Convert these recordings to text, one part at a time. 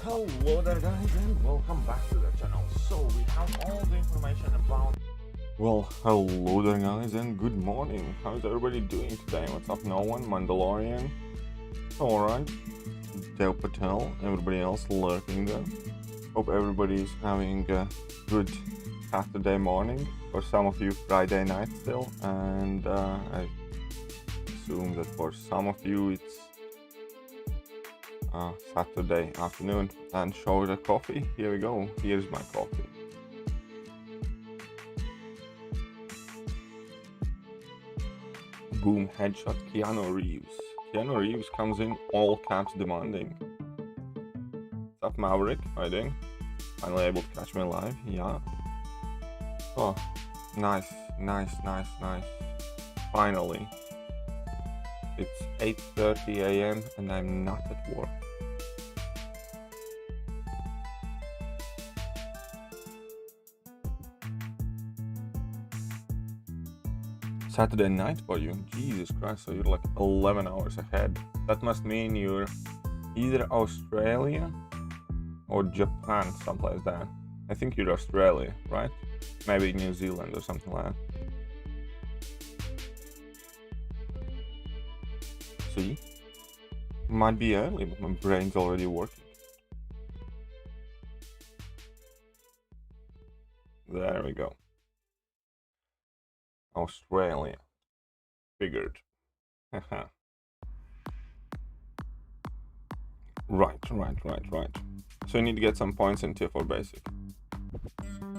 Hello there guys and welcome back to the channel. So we have all the information about... Well, hello there guys and good morning. How's everybody doing today? What's up, no one? Mandalorian? Alright. Del Patel, everybody else lurking there. Hope everybody's having a good Saturday morning. For some of you Friday night still, and I assume that for some of you it's Saturday afternoon. And show the coffee. Here we go. Here's my coffee. Boom, headshot. Keanu Reeves. Keanu Reeves comes in all caps demanding. What's up, Maverick? How you doing? Finally able to catch me live. Yeah. Oh, nice. Finally. It's 8:30 AM and I'm not at work. Saturday night for you? Jesus Christ, so you're like 11 hours ahead. That must mean you're either Australia or Japan, someplace there. I think you're Australia, right? Maybe New Zealand or something like that. See? Might be early, but my brain's already working. There we go. Australia. Figured. Right. So you need to get some points in tier 4 basic.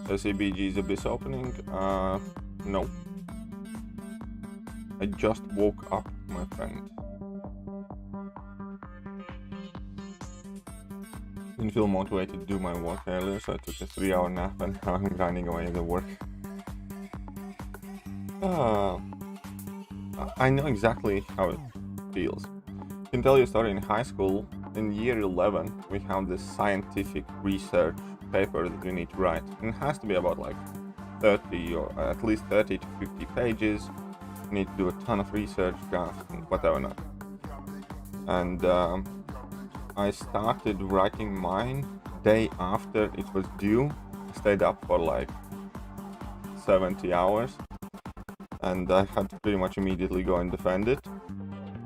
SABG's Abyss opening? No. I just woke up, my friend. Didn't feel motivated to do my work earlier, so I took a 3-hour nap and now I'm grinding away at the work. I know exactly how it feels. I can tell you a story. In high school, in year 11, we have this scientific research paper that we need to write. And it has to be about like 30 or at least 30 to 50 pages. You need to do a ton of research, graphs, and whatever not. And I started writing mine day after it was due. I stayed up for like 70 hours. And I had to pretty much immediately go and defend it.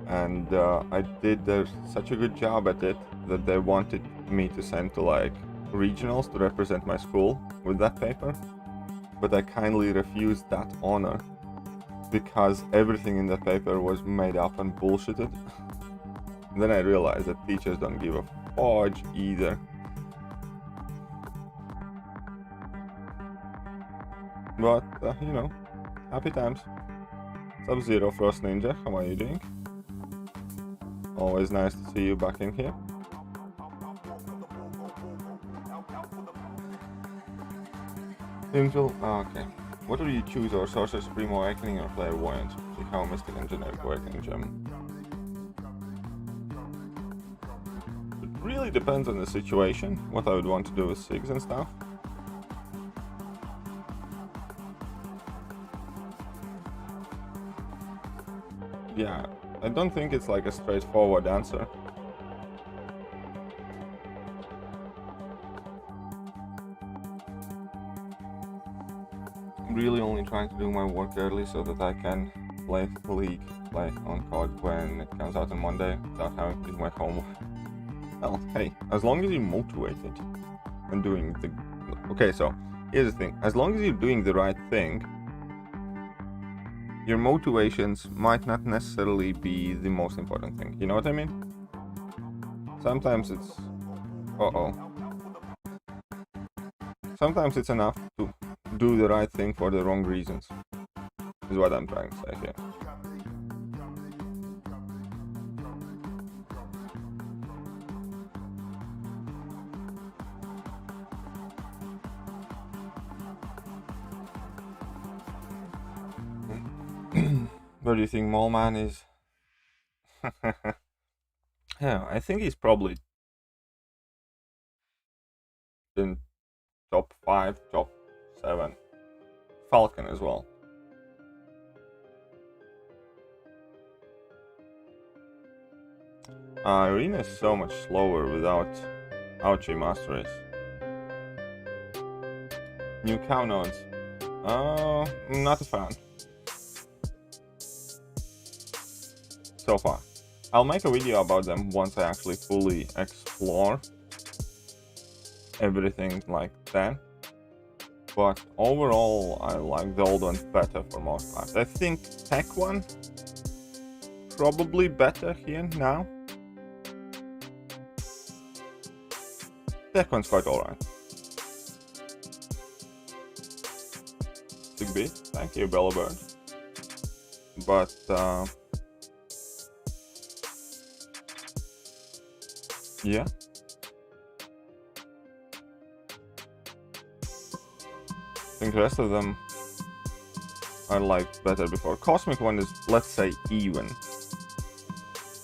And I did such a good job at it that they wanted me to send to like regionals to represent my school with that paper. But I kindly refused that honor because everything in that paper was made up and bullshitted. And then I realized that teachers don't give a fudge either. But, you know, happy times. Sub-Zero Frost Ninja, how are you doing? Always nice to see you back in here. Angel, okay. What do you choose, or Sorcerer Supreme Awakening or Clairvoyant? You have a Mystic and Generic Awakening gem. It really depends on the situation, what I would want to do with SIGs and stuff. Yeah, I don't think it's like a straightforward answer. I'm really only trying to do my work early so that I can play League, play on COD when it comes out on Monday without having to do my homework. Well, hey, as long as you're motivated and doing the... Okay, so here's the thing. As long as you're doing the right thing, your motivations might not necessarily be the most important thing. You know what I mean? Sometimes it's... Sometimes it's enough to do the right thing for the wrong reasons. Is what I'm trying to say here. Where do you think Mole is? Yeah, I think he's probably in top 5, top 7. Falcon as well. Arena is so much slower without Ouchie Master is. New cow nodes. Not a fan. So far. I'll make a video about them once I actually fully explore everything like that. But overall, I like the old one better for most part. I think Tech one probably better here now. Tech one's quite alright. Big thank you, Bella Bird. But yeah. I think the rest of them I liked better before. Cosmic one is, let's say, even.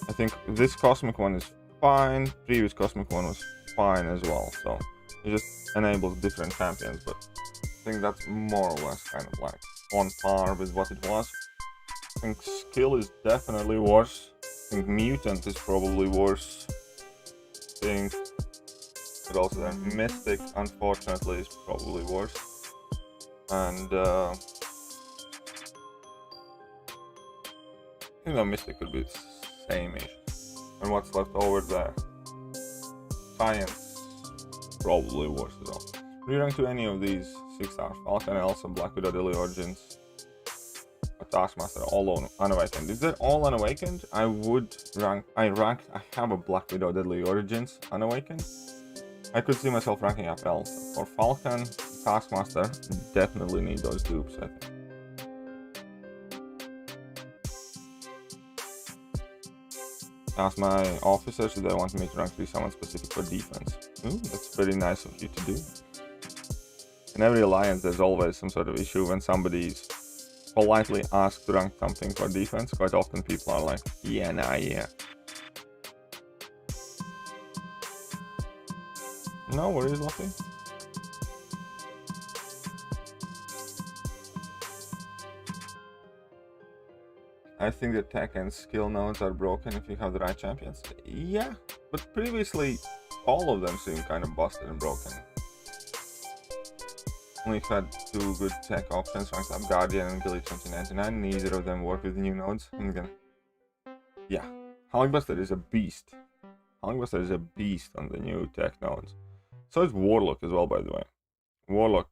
I think this Cosmic one is fine. Previous Cosmic one was fine as well. So it just enables different champions, but I think that's more or less kind of like on par with what it was. I think Skill is definitely worse. I think Mutant is probably worse. I think, but also then Mystic, unfortunately, is probably worse. And you know, Mystic could be the same-ish. And what's left over there? Science, probably worse as well. Re-rank to any of these 6 stars. Falcon, Elsa, Black Widow, Daily Origins, Taskmaster, all unawakened. If they're all unawakened, I would rank. I have a Black Widow, Deadly Origins unawakened. I could see myself ranking up Elsa. For Falcon, Taskmaster, definitely need those dupes, I think. Ask my officers if they want me to rank 3 someone specific for defense. Ooh, that's very nice of you to do. In every alliance, there's always some sort of issue when somebody's politely asked to rank something for defense. Quite often people are like, yeah, nah, yeah. No worries, Luffy. I think the tech and skill nodes are broken if you have the right champions. Yeah, but previously all of them seemed kind of busted and broken. Only had 2 good tech options, ranked up Guardian and Gilly 2099. Neither of them work with new nodes. I'm gonna... Yeah, Hulkbuster is a beast. Hulkbuster is a beast on the new tech nodes. So is Warlock as well, by the way. Warlock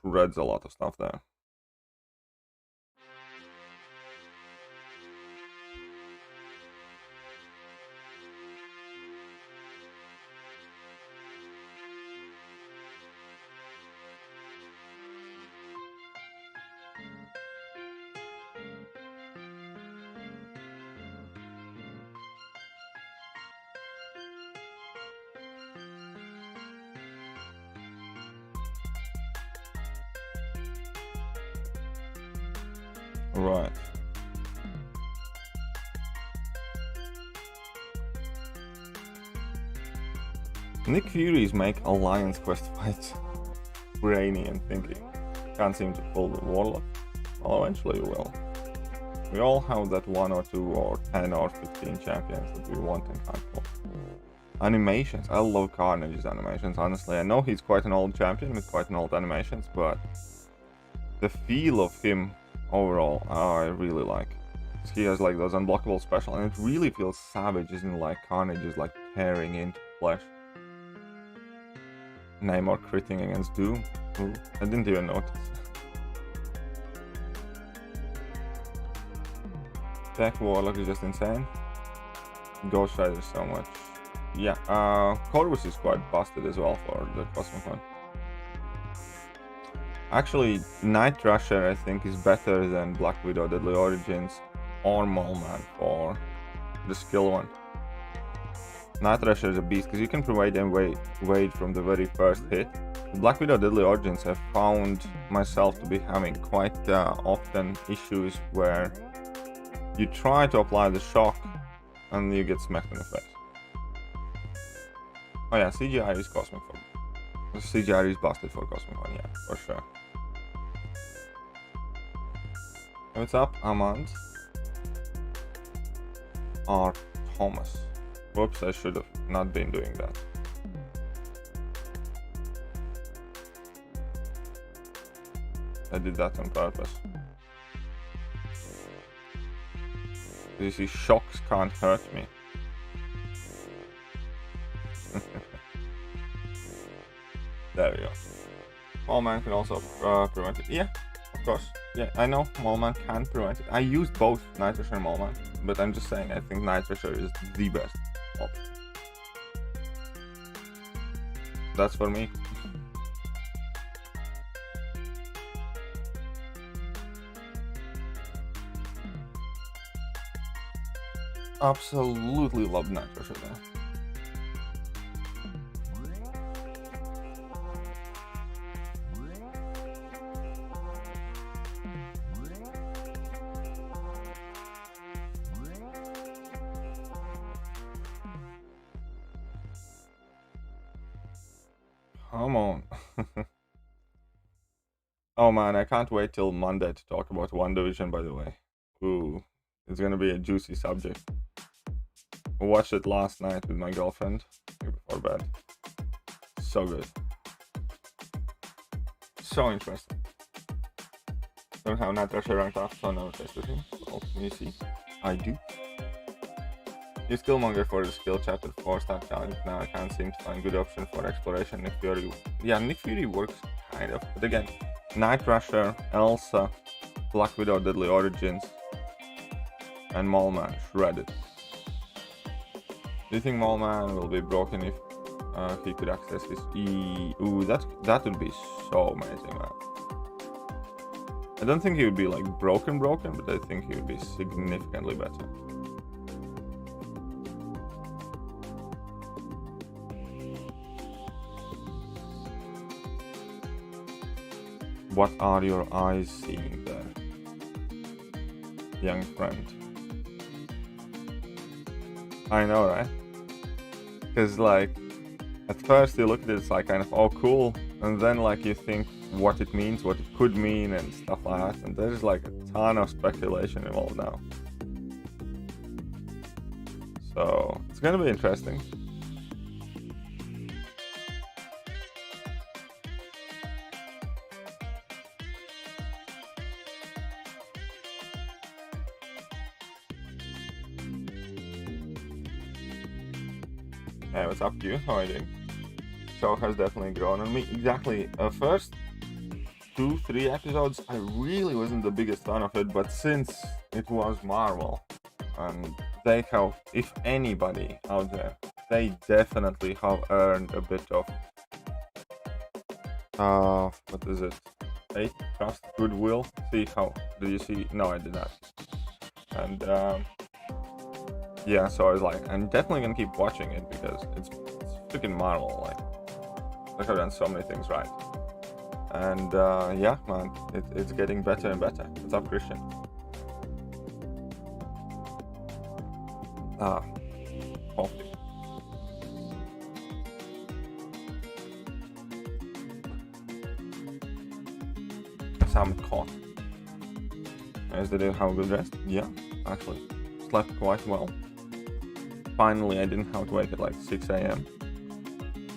shreds a lot of stuff there. Right. Nick Fury's make Alliance quest fights brainy and thinking. Can't seem to pull the Warlock. Well, eventually you will. We all have that 1 or 2 or 10 or 15 champions that we want and can't pull. Animations. I love Carnage's animations, honestly. I know he's quite an old champion with quite an old animations, but the feel of him overall, I really like. He has like those unblockable special, and it really feels savage, isn't it? Like Carnage is like tearing into flesh. Namor critting against Doom. Ooh, I didn't even notice. Tech Warlock is just insane. Ghost Rider so much. Yeah, Corvus is quite busted as well for the Cosmic one. Actually, Night Rusher I think is better than Black Widow, Deadly Origins or Mole-Man for the skill one. Night Rusher is a beast because you can provide and wait from the very first hit. Black Widow, Deadly Origins, I found myself to be having quite often issues where you try to apply the shock and you get smacked in the face. Oh yeah, CGI is Cosmic for CGI is busted for Cosmic one, yeah, for sure. What's up, Amand? Or Thomas. Whoops, I should have not been doing that. I did that on purpose. You see, shocks can't hurt me. There we go. Mole-man can also prevent it. Yeah, of course. Yeah, I know Mole-man can prevent it. I used both Night Thrasher and Mole-man, but I'm just saying I think Night Thrasher is the best option. That's for me. Absolutely love Night Thrasher though. Come on. Oh man, I can't wait till Monday to talk about WandaVision, by the way. Ooh, it's gonna be a juicy subject. I watched it last night with my girlfriend before bed. So good. So interesting. Don't have Night Thrasher ranked up, so I never tested him. Well, you see, I do. Use Killmonger for the skill chapter 4 stat challenge. Now I can't seem to find good option for exploration. Nick Fury. Yeah, Nick Fury works kind of. But again, Night Thrasher, Elsa, Black Widow, Deadly Origins, and Mole-man shredded. Do you think Mole-man will be broken if he could access his E? Ooh, that would be so amazing, man. I don't think he would be like broken, but I think he would be significantly better. What are your eyes seeing there, young friend? I know, right? Because like, at first you look at it, it's like kind of, oh cool, and then like you think what it means, what it could mean, and stuff like that, and there's like a ton of speculation involved now. So it's gonna be interesting. Hey, what's up, you? How are you doing? Show has definitely grown on me. Exactly. First 2-3 episodes, I really wasn't the biggest fan of it, but since it was Marvel, and they have, if anybody out there, they definitely have earned a bit of, what is it? Faith, trust, goodwill. See how? Did you see? No, I did not. And yeah, so I was like, I'm definitely gonna keep watching it because it's freaking Marvel. Like, they have done so many things right. And yeah, man, it's getting better and better. What's up, Christian? Coffee. Some coffee. Did you have a good rest? Yeah, actually, slept quite well. Finally, I didn't have to wake at like 6 AM.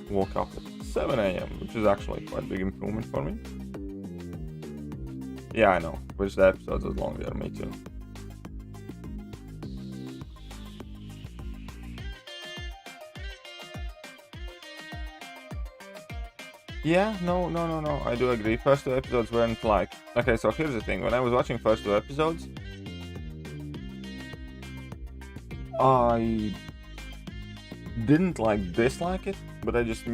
Woke up at 7 AM, which is actually quite a big improvement for me. Yeah, I know. Wish the episodes was longer, me too. Yeah, no. I do agree. First 2 episodes weren't like... Okay, so here's the thing. When I was watching first 2 episodes, I didn't like dislike it, but I just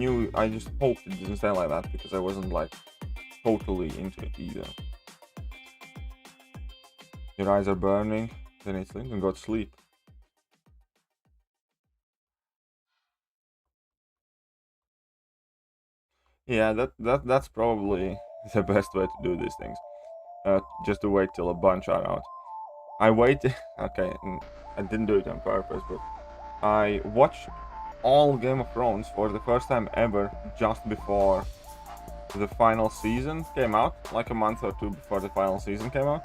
hoped it didn't sound like that because I wasn't like totally into it either. Your eyes are burning, then it's sleep and go to sleep. Yeah, that's probably the best way to do these things. Just to wait till a bunch are out. I waited. Okay, I didn't do it on purpose, but I watched all Game of Thrones for the first time ever just before the final season came out, like a month or 2 before the final season came out.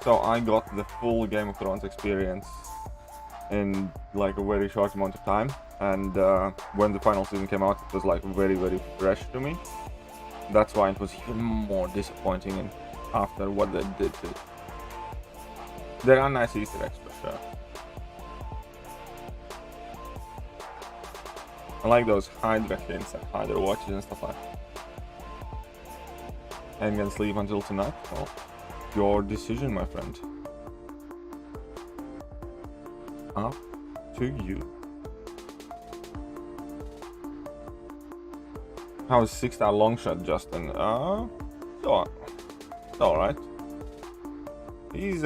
So I got the full Game of Thrones experience in like a very short amount of time, and when the final season came out, it was like very, very fresh to me. That's why it was even more disappointing in after what they did to it. There are nice Easter eggs for sure. I like those Hydra hints and Hydra watches and stuff like that. Ain't gonna sleep until tonight? Well, your decision, my friend. Up to you. How's 6-star long shot, Justin? It's alright. He's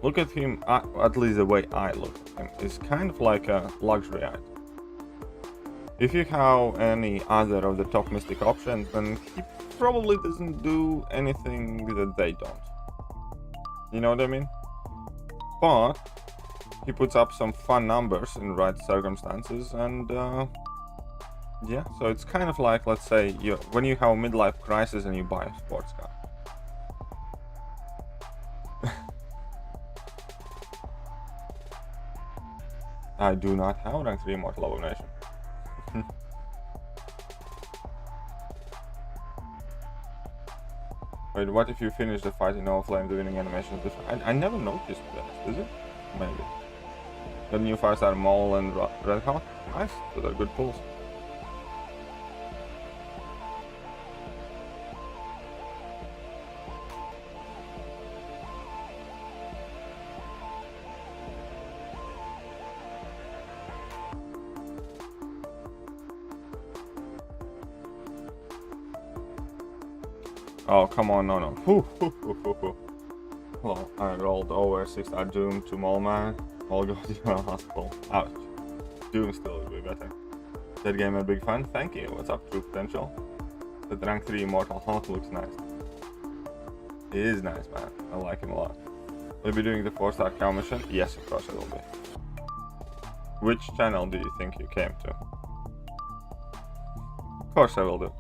look at him, at least the way I look at him, is kind of like a luxury item. If you have any other of the top mystic options, then he probably doesn't do anything that they don't. You know what I mean? But he puts up some fun numbers in right circumstances, and yeah, so it's kind of like, let's say, when you have a midlife crisis and you buy a sports car. I do not have rank 3 Mortal Abomination. Wait, what if you finish the fight in all flame, the winning animation is different? I never noticed that, is it? Maybe. The new 5-star Mole and Red Hawk? Nice, those are good pulls. Oh, come on, no. Well, I rolled over 6-star Doom to Mole Man. All go to the hospital. Ouch. Doom still would be better. That game had big fun. Thank you. What's up, True Potential? The rank 3 Immortal Hulk looks nice. He is nice, man. I like him a lot. Will you be doing the 4-star cow mission? Yes, of course I will be. Which channel do you think you came to? Of course I will do.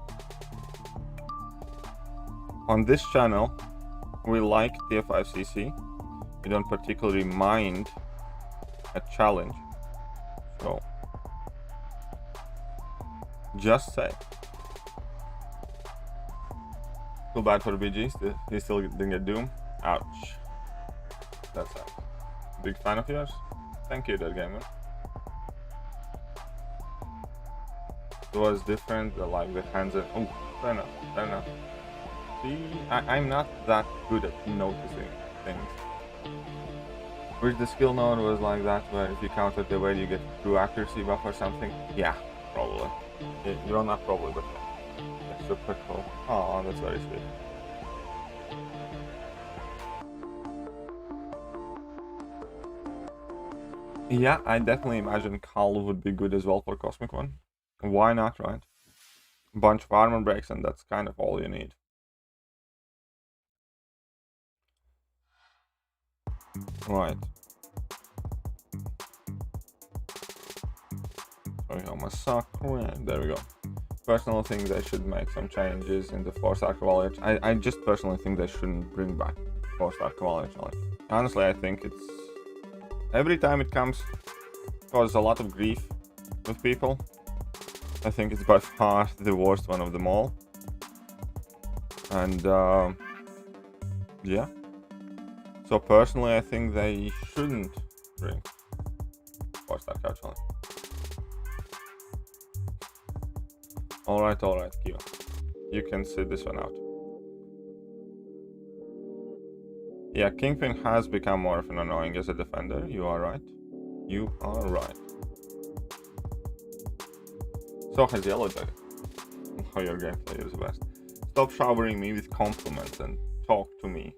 On this channel, we like TF5CC. We don't particularly mind a challenge. So, just say. Feel bad for BG, he still didn't get Doom. Ouch. That's sad. Big fan of yours? Thank you, that gamer. It was different, like the hands and... Oh, fair enough. See, I'm not that good at noticing things. Which the skill node was like that, where if you counted the way you get true accuracy buff or something? Yeah, probably. You're not probably, but yeah. That's super cool. Oh, that's very sweet. Yeah, I definitely imagine Carl would be good as well for Cosmic One. Why not, right? A bunch of armor breaks and that's kind of all you need. Right. Sorry, I almost suck. There we go. Personal things, they should make some changes in the 4-star Cavalier. I just personally think they shouldn't bring back 4-star Cavalier challenge. Honestly, I think it's... Every time it comes, causes a lot of grief with people. I think it's by far the worst one of them all. And, yeah. So personally, I think they shouldn't bring 4-star cow challenge. Alright, Q. You can sit this one out. Yeah, Kingpin has become more of an annoying as a defender. You are right. You are right. So has Yellow Jacket. Oh, your gameplay is the best. Stop showering me with compliments and talk to me.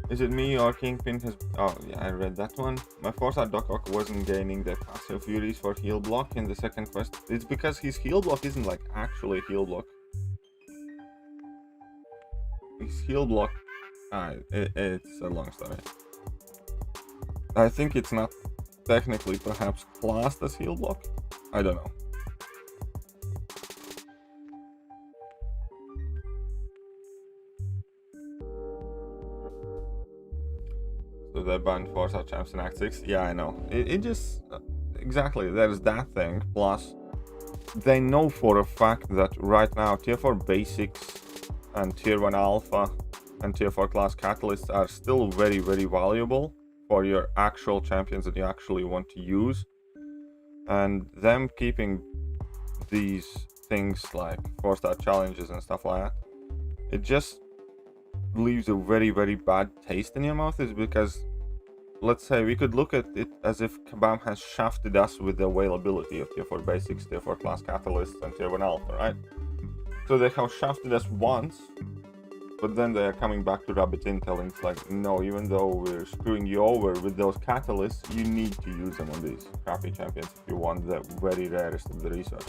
Is it me or Kingpin has... Oh, yeah, I read that one. My 4-star Doc Ock wasn't gaining the passive furies for heal block in the second quest. It's because his heal block isn't like actually heal block. His heal block... it's a long story. I think it's not technically perhaps classed as heal block. I don't know. So they banned 4-star champs in Act 6. Yeah, I know. It just... exactly, there's that thing. Plus, they know for a fact that right now tier 4 basics and tier 1 alpha and tier 4 class catalysts are still very, very valuable for your actual champions that you actually want to use. And them keeping these things like 4-star challenges and stuff like that, it just leaves a very, very bad taste in your mouth. Is because, let's say, we could look at it as if Kabam has shafted us with the availability of tier 4 basics, tier 4 class catalysts, and tier 1 alpha, right? So they have shafted us once, but then they are coming back to rub it in, telling us like, no, even though we're screwing you over with those catalysts, you need to use them on these crappy champions if you want the very rarest of the research.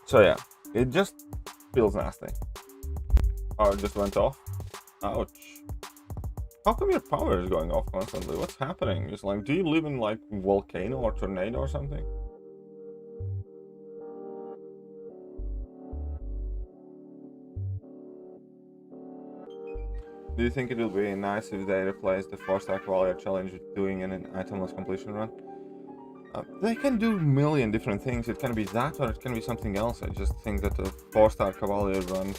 So yeah, it just feels nasty. Oh, it just went off. Ouch. How come your power is going off constantly? What's happening? It's like, do you live in like volcano or tornado or something? Do you think it will be nice if they replace the 4-star Cavalier challenge with doing an itemless completion run? They can do a million different things. It can be that or it can be something else. I just think that a 4-star Cavalier run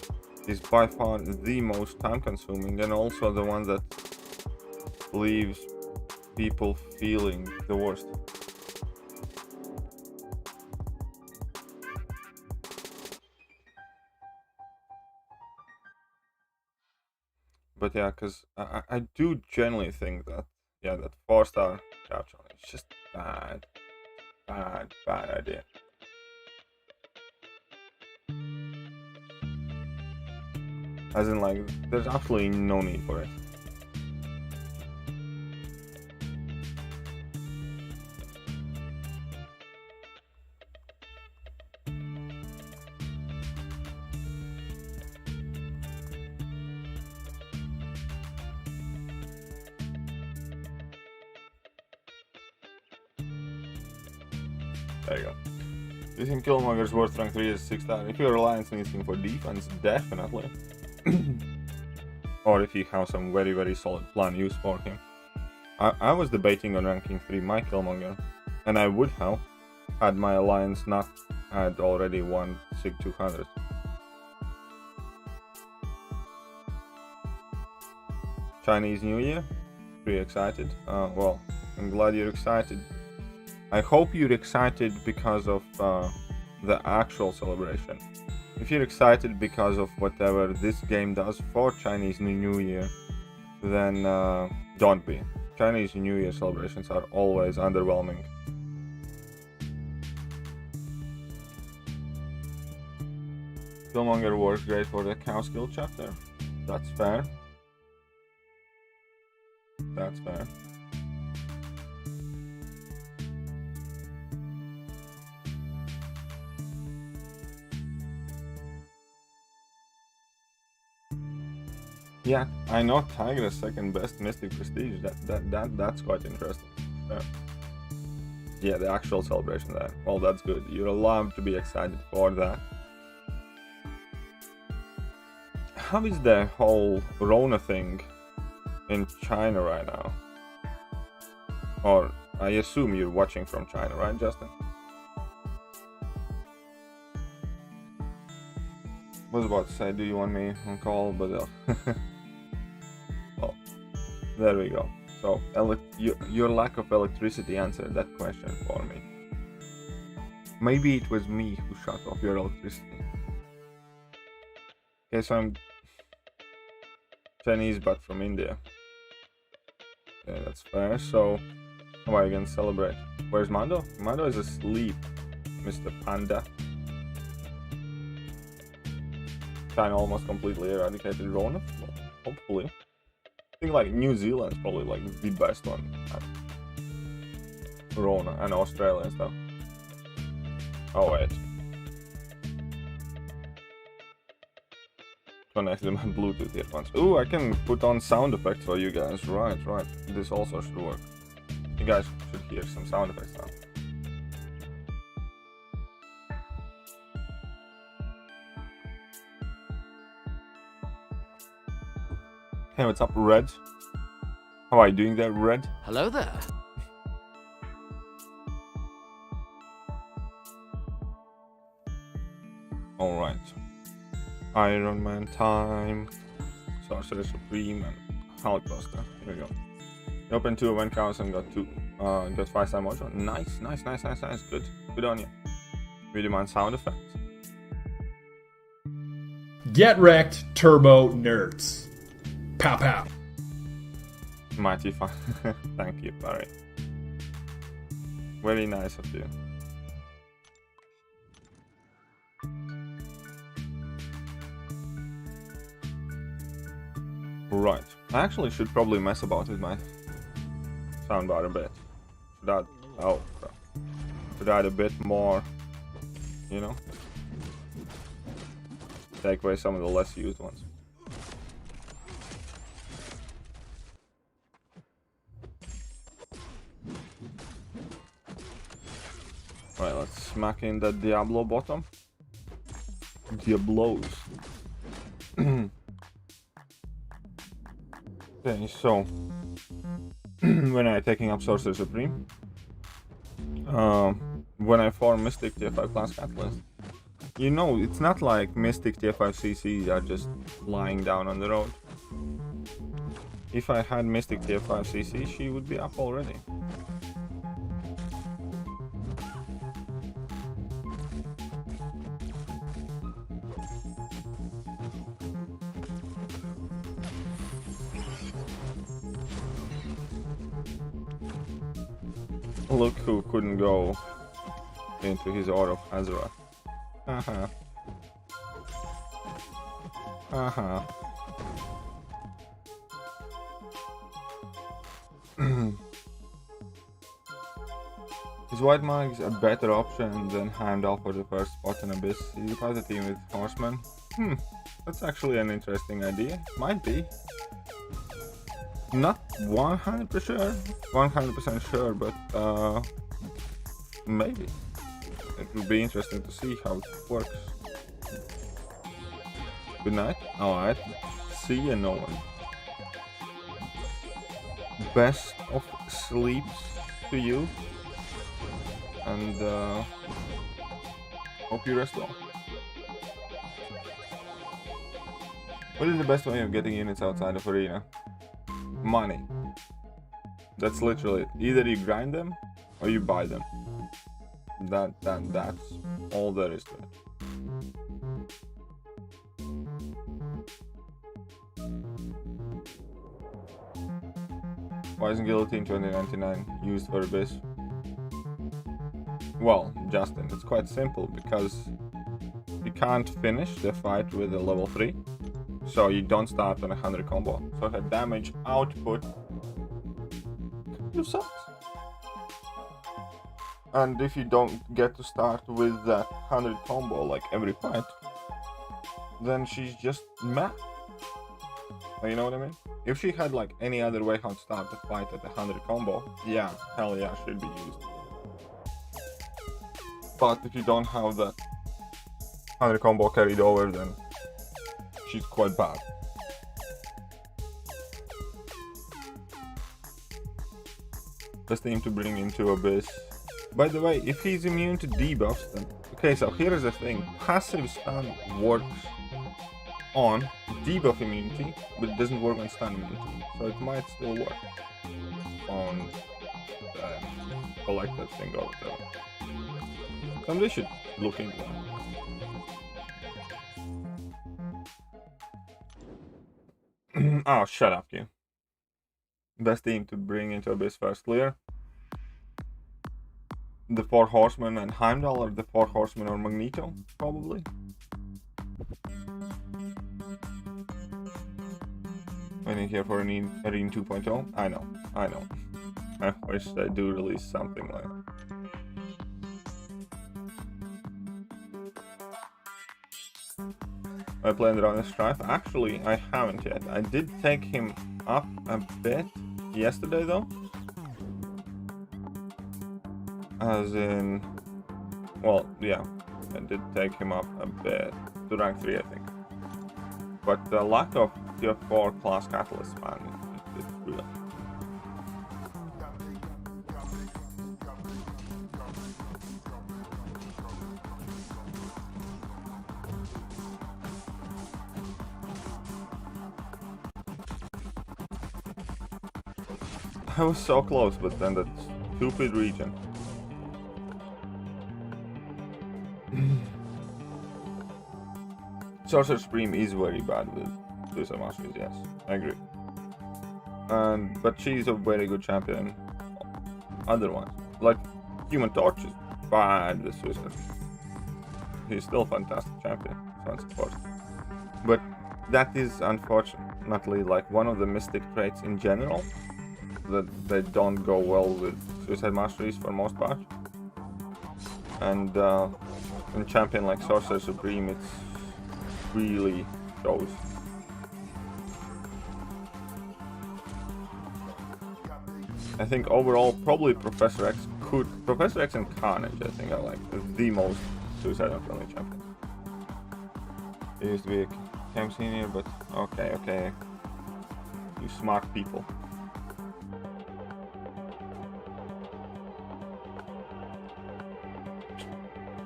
is by far the most time consuming and also the one that leaves people feeling the worst. But yeah, because I do generally think that, yeah, that 4-star challenge is just bad idea. As in, like, there's absolutely no need for it. There you go. Do you think Killmonger's worth rank 3 is 6-star? If your alliance needs him for defense, definitely. Or if you have some very, very solid plan use for him. I was debating on ranking 3 my Killmonger, and I would have had my alliance not had already won SIG 200. Chinese New Year? Pretty excited. Well, I'm glad you're excited. I hope you're excited because of the actual celebration. If you're excited because of whatever this game does for Chinese New Year, then don't be. Chinese New Year celebrations are always underwhelming. Killmonger works great for the cow skill chapter. That's fair. That's fair. Yeah, I know Tiger's second best Mystic Prestige. That's quite interesting. Yeah, the actual celebration there. Well, that's good. You're allowed to be excited for that. How is the whole Rona thing in China right now? Or I assume you're watching from China, right, Justin? I was about to say, do you want me on call? But well, there we go. So your lack of electricity answered that question for me. Maybe it was me who shut off your electricity. Okay, so I'm Chinese but from India. Yeah, that's fair. So how are you gonna celebrate? Where's Mando? Mando is asleep, Mr. Panda. China almost completely eradicated Rona. Well, hopefully. I think like New Zealand's probably like the best one at Rona, and Australia and stuff. Oh wait. Connected my Bluetooth earphones. Ooh, I can put on sound effects for you guys. Right. This also should work. You guys should hear some sound effects now. Hey, what's up, Red? How are you doing there, Red? Hello there. Alright. Iron Man time. Sorcerer Supreme and Hulkbuster. Here we go. You opened 2 event counts and got 5-star mojo. Nice. Good on you. We demand sound effect. Get wrecked, turbo nerds. Pow pow. Mighty fun. Thank you, Barry. Very nice of you. Right. I actually should probably mess about with my soundbar a bit. Should add a bit more, you know? Take away some of the less used ones. Right, let's smack in that Diablo bottom. Diablos. Okay, so when I'm taking up Sorcerer Supreme, when I form Mystic TF5 class Catalyst, you know, it's not like Mystic TF5 CCs are just lying down on the road. If I had Mystic TF5 CC, she would be up already. Look who couldn't go into his Aura of Azeroth. Haha. Haha. Is White Mags a better option than Heimdall for the first spot in Abyss? You try the team with Horsemen? That's actually an interesting idea. Might be. Not 100% sure, but maybe. It would be interesting to see how it works. Good night. Alright. See you, no one. Best of sleeps to you. And hope you rest well. What is the best way of getting units outside of arena? Money. That's literally it. Either you grind them or you buy them. That's all there is to it. Why isn't Guillotine 2099 used for Abyss? Well, Justin, it's quite simple because you can't finish the fight with a level 3. So you don't start on a 100 combo. So her damage output sucks. And if you don't get to start with that 100 combo like every fight, then she's just mad. You know what I mean? If she had like any other way how to start the fight at a 100 combo, yeah, hell yeah, she'd be used. But if you don't have that 100 combo carried over, then she's quite bad. Best team to bring into Abyss. By the way, if he's immune to debuffs, then... Okay, so here's the thing. Passive stun works on debuff immunity, but it doesn't work on stun immunity. So it might still work on the collector thing or whatever. Somebody should look into that. Oh, shut up, you. Best team to bring into Abyss first clear. The 4 Horsemen and Heimdall, or the 4 Horsemen or Magneto, probably. Waiting here for an Arena 2.0. I know. I wish they do release something like that. I played around the Strife. Actually, I haven't yet. I did take him up a bit yesterday, though. As in... Well, yeah. I did take him up a bit. To rank 3, I think. But the lack of MrWTF class catalyst, man. It's real. I was so close, but then that stupid region. Sorcerer Supreme is very bad with Suicide Masteries, yes, I agree. But she's a very good champion. Otherwise, like Human Torch is bad with Suicide. He's still a fantastic champion, so on support. But that is unfortunately like one of the mystic traits in general, that they don't go well with Suicide Masteries for most part. And in champion like Sorcerer Supreme, it's really shows. I think overall probably Professor X and Carnage I think are like the most suicidal friendly champions. He used to be a Cam Senior, but okay. You smart people.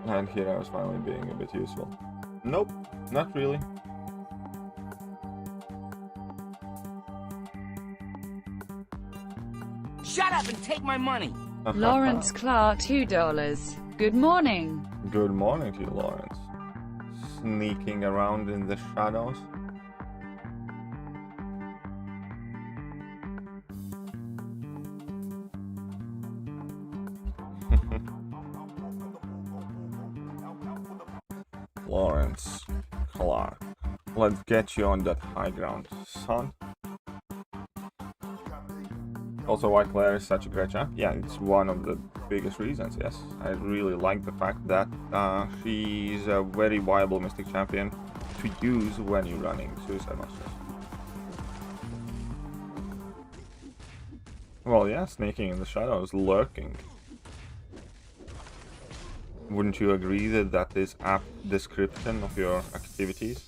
And here I was finally being a bit useful. Nope, not really. Shut up and take my money! Lawrence Clark, $2. Good morning. Good morning to you, Lawrence. Sneaking around in the shadows. Lawrence Clark. Let's get you on that high ground, son. Also, why Claire is such a great champ? Yeah, it's one of the biggest reasons, yes. I really like the fact that she's a very viable Mystic champion to use when you're running Suicide Masters. Well, yeah, sneaking in the shadows, lurking. Wouldn't you agree that that is apt description of your activities?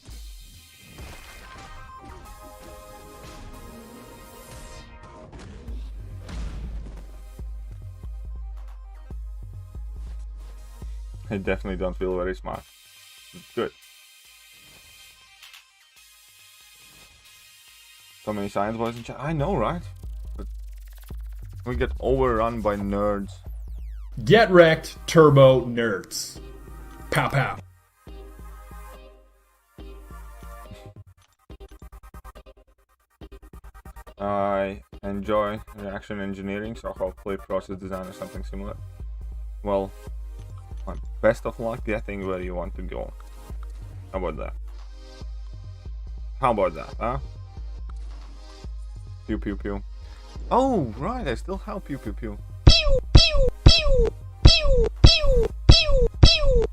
I definitely don't feel very smart. Good. So many science boys in chat. I know, right? But we get overrun by nerds. Get wrecked, turbo nerds. Pow pow. I enjoy reaction engineering, so hopefully process design or something similar. Well, best of luck getting where you want to go. How about that? How about that, huh? Pew pew pew. Oh, right, I still have pew pew pew. Pew pew pew pew pew pew pew.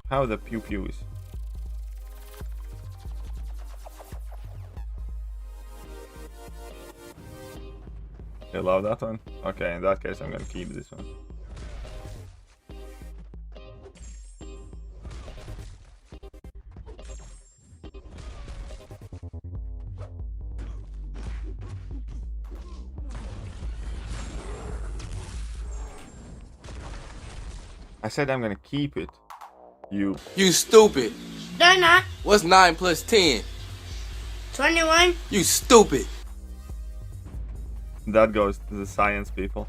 How the pew pews. You love that one? Okay, in that case I'm gonna keep this one. I said I'm gonna keep it. You stupid. They're not. What's 9 plus 10? 21. You stupid. That goes to the science people.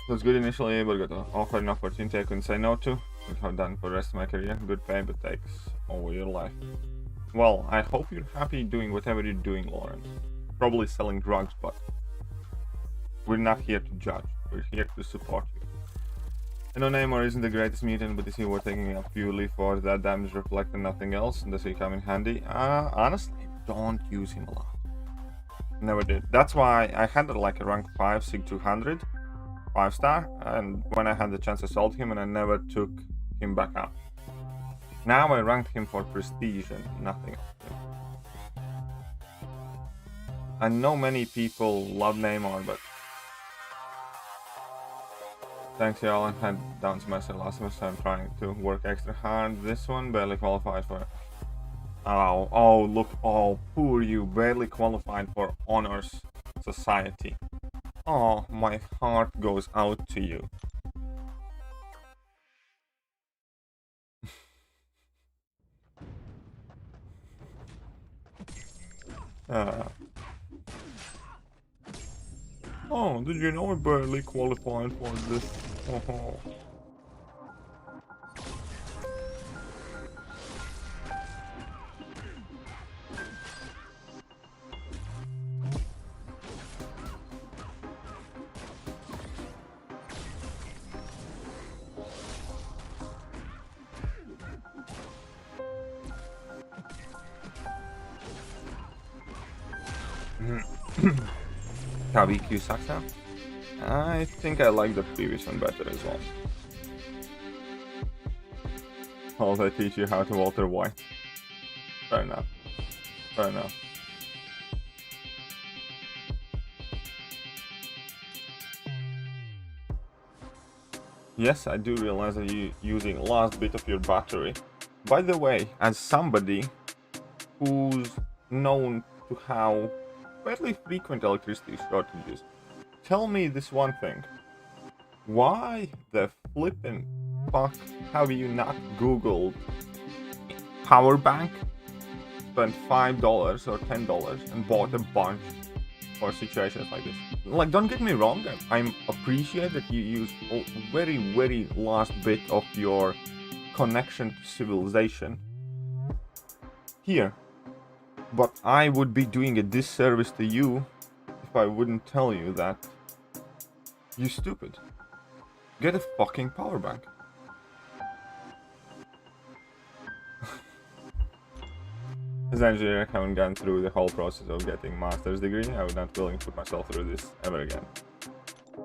Was good initially, but got offered an opportunity I couldn't say no to. Which I've done for the rest of my career. Good pay, but takes over your life. Well, I hope you're happy doing whatever you're doing, Lawrence. Probably selling drugs, but we're not here to judge. We're here to support you. I know Namor isn't the greatest mutant, but is he worth taking up purely for that damage reflect and nothing else? Does he come in handy? Honestly, don't use him a lot. Never did. That's why I had like a rank 5 Sig 200, 5-star, and when I had the chance I sold him and I never took him back up. Now I ranked him for prestige and nothing else. I know many people love Namor, but thanks y'all, I had down semester last semester. I'm trying to work extra hard. This one barely qualified for. Oh, look, oh, poor you, barely qualified for Honors Society. Oh, my heart goes out to you. Oh, did you know I barely qualified for this? Oh. How EQ sucks now? I think I like the previous one better as well. How they teach you how to Walter White. Fair enough. Fair enough. Yes, I do realize that you're using last bit of your battery. By the way, as somebody who's known to have fairly frequent electricity shortages, tell me this one thing. Why the flippin' fuck have you not googled power bank, spent $5 or $10 and bought a bunch for situations like this? Like, don't get me wrong, I appreciate that you use a very last bit of your connection to civilization here. But I would be doing a disservice to you if I wouldn't tell you that you stupid. Get a fucking power bank. As an engineer, I haven't gone through the whole process of getting master's degree. I would not willing to put myself through this ever again.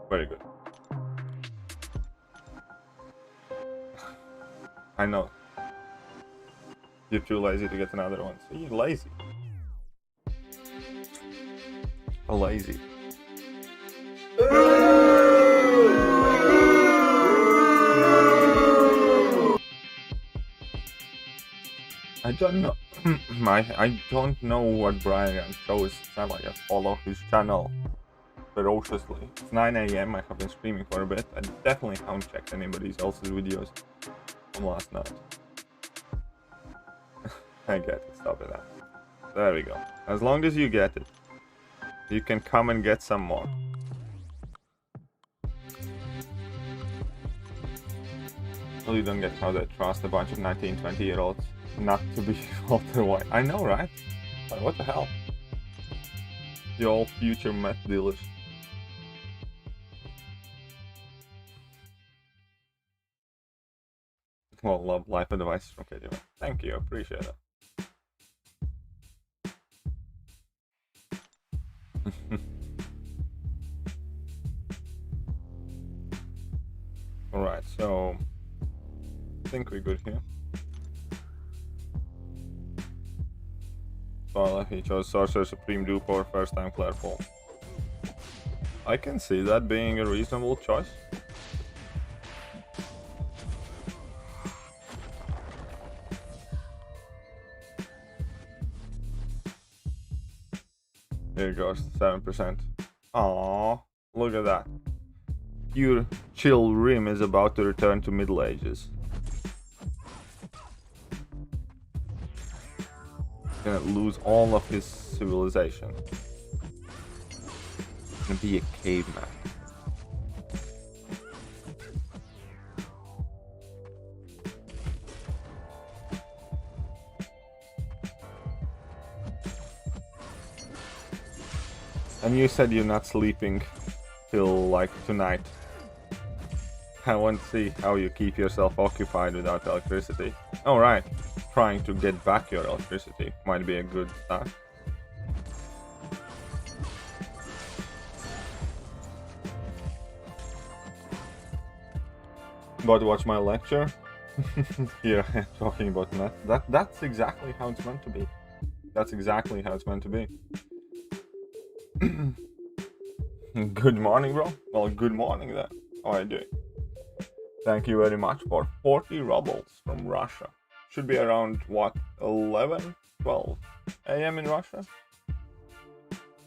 Very good. I know. You're too lazy to get another one. So you're lazy. Lazy. I don't know. I don't know what Brian shows. It's not like I follow his channel ferociously. It's 9 AM. I have been streaming for a bit. I definitely haven't checked anybody else's videos from last night. I get it. Stop it now. There we go. As long as you get it, you can come and get some more. Well, you don't get how they trust a bunch of 19, 20-year-olds not to be Walter White. I know, right? Like, what the hell? The all future meth dealers. Well, love life advice from KJ. Thank you, I appreciate it. Alright, so I think we're good here. Well, he chose Sorcerer Supreme Dupe or first time Claire Fall. I can see that being a reasonable choice. Here goes 7%. Aww, look at that. Pure chill Rim is about to return to Middle Ages. Gonna lose all of his civilization. Gonna be a caveman. And you said you're not sleeping till like tonight. I want to see how you keep yourself occupied without electricity. Alright, trying to get back your electricity might be a good start. But watch my lecture. Here I am talking about math. That's exactly how it's meant to be. That's exactly how it's meant to be. Good morning, bro. Well, good morning then. How are you doing? Thank you very much for 40 rubles from Russia. Should be around, what, 11, 12 a.m. in Russia?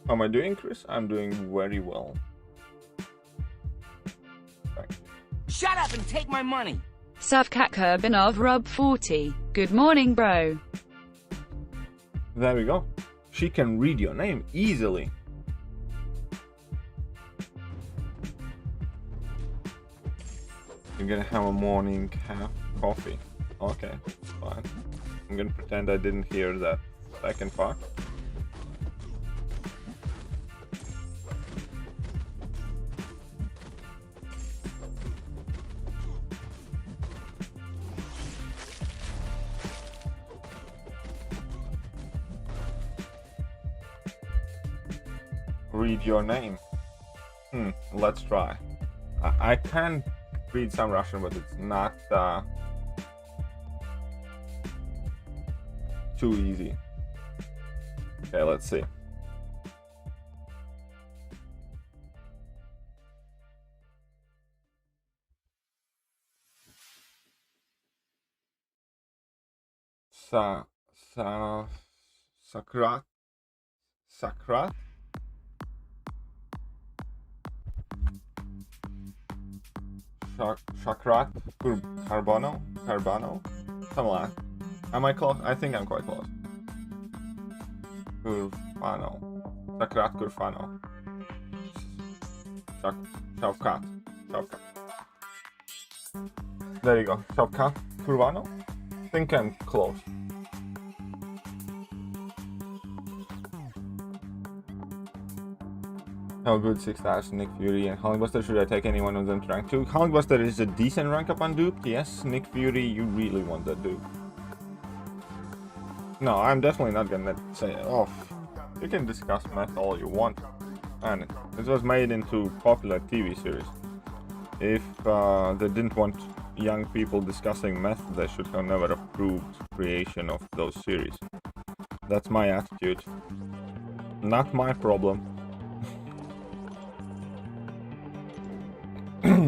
How am I doing, Chris? I'm doing very well. Thanks. Shut up and take my money. Savkakherbinov Rub 40. Good morning, bro. There we go. She can read your name easily. You're gonna have a morning coffee. Okay, fine. I'm gonna pretend I didn't hear that second part. Read your name. Let's try. I can read some Russian, but it's not too easy. Okay, let's see. Sakrat. Shakrat Carbano, something like that. Am I close? I think I'm quite close. Kurfano, Shakrat Kurfano, Shavkat. There you go, Shavkat Kurvano. I think I'm close. How good 6 stars, Nick Fury and Hulkbuster. Should I take any one of them to rank 2? Hulkbuster is a decent rank up on Dupe. Yes, Nick Fury, you really want that Dupe. No, I'm definitely not gonna say it off. You can discuss meth all you want. And it was made into popular TV series. If they didn't want young people discussing meth, they should have never approved creation of those series. That's my attitude. Not my problem.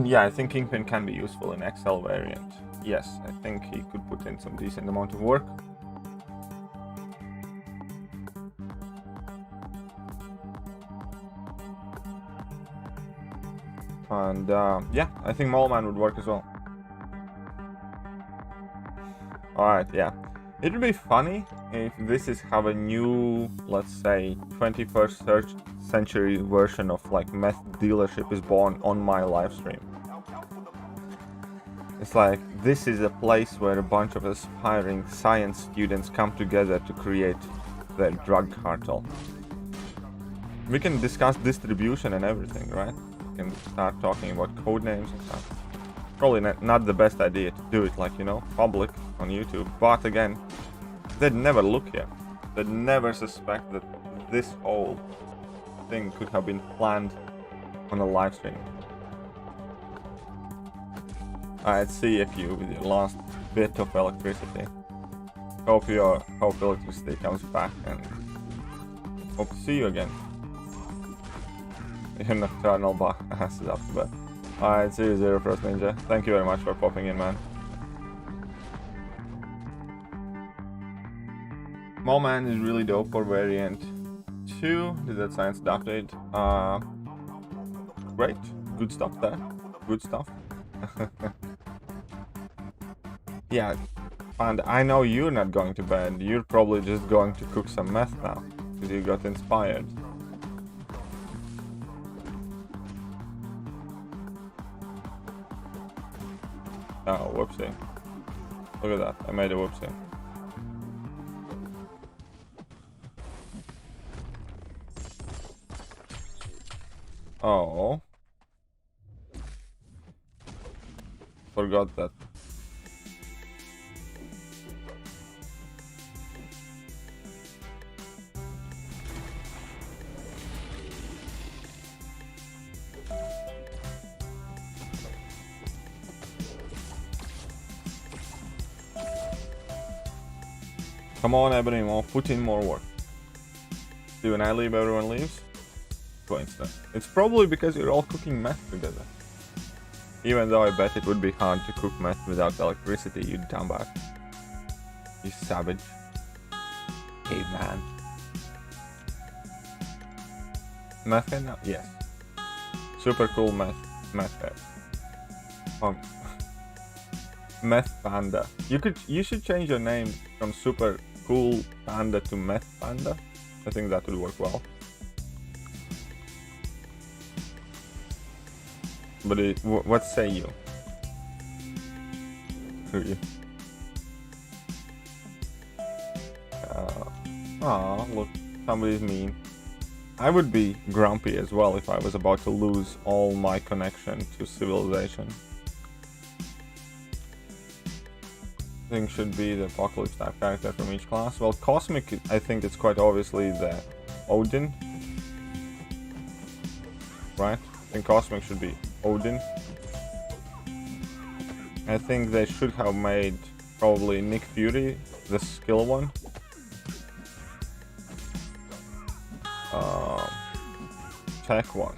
Yeah, I think Kingpin can be useful in XL variant. Yes, I think he could put in some decent amount of work. And yeah, I think Mallman would work as well. Alright, yeah. It would be funny if this is how a new, let's say, 21st century version of like meth dealership is born on my live stream. It's like, this is a place where a bunch of aspiring science students come together to create their drug cartel. We can discuss distribution and everything, right? We can start talking about code names and stuff. Probably not the best idea to do it like, you know, public on YouTube. But again, they'd never look here. They'd never suspect that this whole thing could have been planned on a live stream. Alright, see if you with your last bit of electricity. Hope electricity comes back and hope to see you again. Your nocturnal ass is up to bed. Alright, see you Zero Frost Ninja. Thank you very much for popping in, man. Mallman is really dope for variant 2. Did that science update? Great. Good stuff there. Good stuff. Yeah, and I know you're not going to bed. You're probably just going to cook some meth now, because you got inspired. Oh, whoopsie. Look at that, I made a whoopsie. Oh. forgot that. Come on, everyone, put in more work. See, when I leave, everyone leaves? Coincidence. It's probably because you're all cooking meth together. Even though I bet it would be hard to cook meth without electricity, you dumbass. You savage. Hey, man. Meth head now? Yes. Super cool meth head. Meth Panda. You should change your name from Super Cool Panda to Meth Panda. I think that would work well. But what say you? Aw, look, somebody's mean. I would be grumpy as well if I was about to lose all my connection to civilization. Thing should be the apocalypse type character from each class. Well, Cosmic, I think it's quite obviously the Odin. Right? I think Cosmic should be Odin. I think they should have made probably Nick Fury the skill one. Tech one.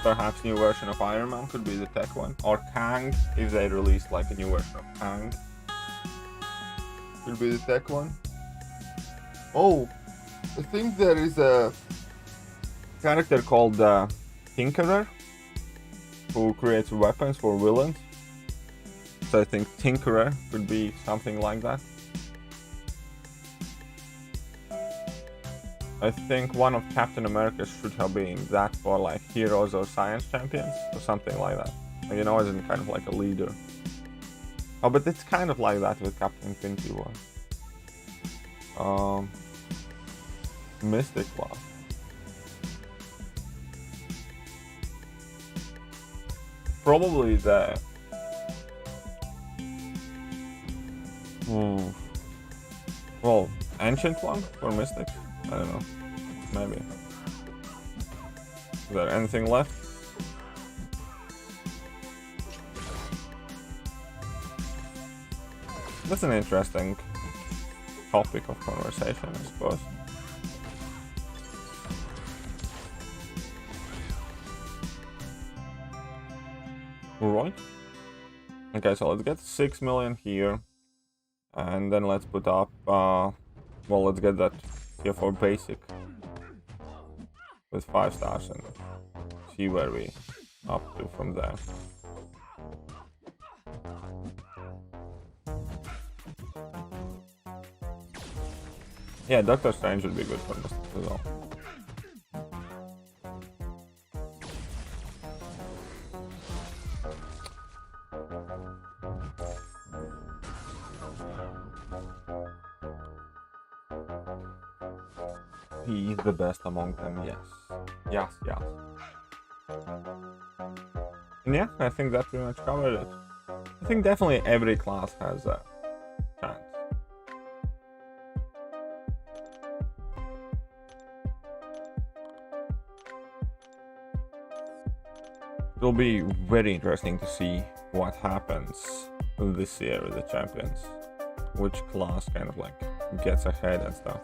Perhaps new version of Iron Man could be the tech one. Or Kang, if they released like a new version of Kang. Could be the tech one. Oh, I think there is a character called Tinkerer who creates weapons for villains. So I think Tinkerer could be something like that. I think one of Captain America's should have been that for like heroes or science champions or something like that. Like, you know, as in kind of like a leader. Oh, but it's kind of like that with Captain Infinity War. Mystic Claw. Probably the... Well, Ancient one for Mystic? I don't know. Maybe. Is there anything left? That's an interesting topic of conversation, I suppose. Right. Okay, so let's get 6 million here. And then let's put up, well, let's get that here for basic with 5 stars and see where we up to from there. Yeah, Doctor Strange would be good for this as well. He is the best among them, yes. Yes, yes. And yeah, I think that pretty much covered it. I think definitely every class has a chance. It'll be very interesting to see what happens this year with the champions. Which class kind of like gets ahead and stuff.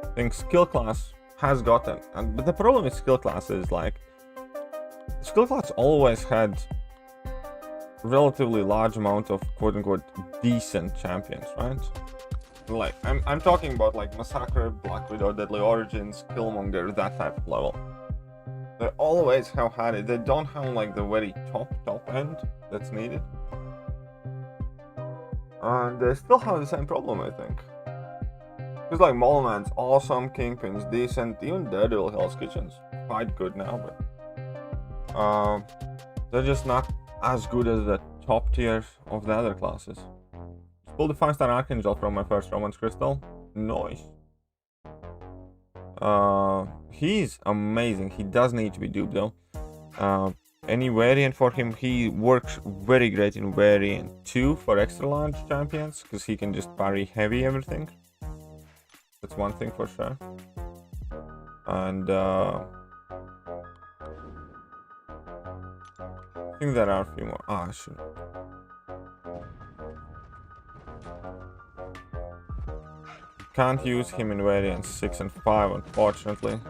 I think skill class has gotten, but the problem with skill class is like skill class always had relatively large amount of quote-unquote decent champions, right? Like I'm talking about like Massacre, Black Widow, Deadly Origins, Killmonger, that type of level. They always have had it. They don't have like the very top end that's needed, and they still have the same problem, I think. Because like Mole Man's awesome, Kingpin's decent, even Daredevil Hell's Kitchen's quite good now, but they're just not as good as the top tiers of the other classes. Pulled the 5-star Archangel from my first Romance Crystal. Nice. He's amazing. He does need to be duped though. Any variant for him, he works very great in variant 2 for extra large champions, because he can just parry heavy everything. That's one thing for sure. And I think there are a few more. I should. Can't use him in variants 6 and 5, unfortunately.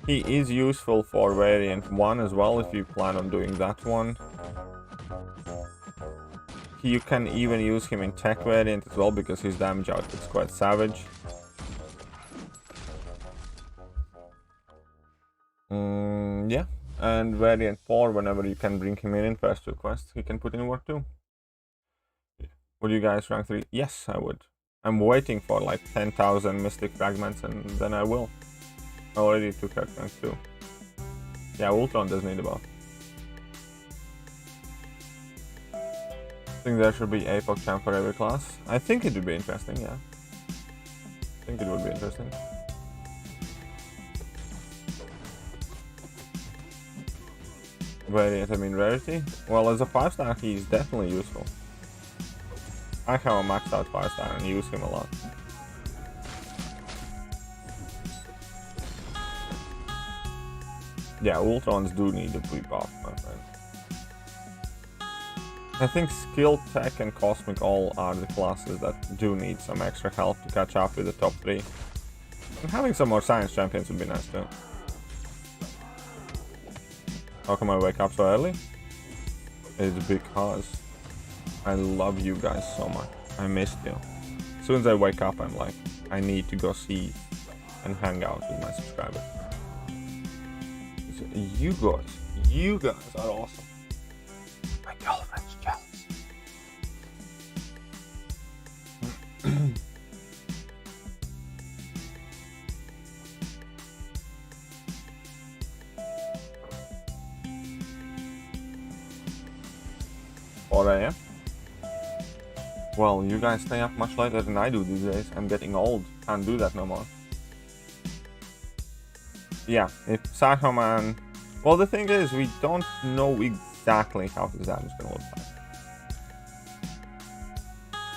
He is useful for variant 1 as well, if you plan on doing that one. You can even use him in tech variant as well, because his damage output is quite savage. Yeah, and variant 4, whenever you can bring him in first 2 quests, he can put in work too. Would you guys rank 3? Yes, I would. I'm waiting for like 10,000 mystic fragments and then I will. I already took that rank 2. Yeah, Ultron does need a buff. I think there should be APOC champ for every class. I think it would be interesting, yeah. I think it would be interesting. Variant, I mean rarity. Well, as a 5-star, he's definitely useful. I have a maxed out 5-star and use him a lot. Yeah, Ultrons do need a buff, my friend. I think Skill, Tech, and Cosmic all are the classes that do need some extra help to catch up with the top 3. And having some more Science Champions would be nice too. How come I wake up so early? It's because I love you guys so much. I missed you. As soon as I wake up, I'm like, I need to go see and hang out with my subscribers. You guys are awesome. My girlfriend's jealous. AM? Well, you guys stay up much later than I do these days. I'm getting old. Can't do that no more. Yeah, if Sahoman... Well, the thing is, we don't know exactly how his damage is gonna look like.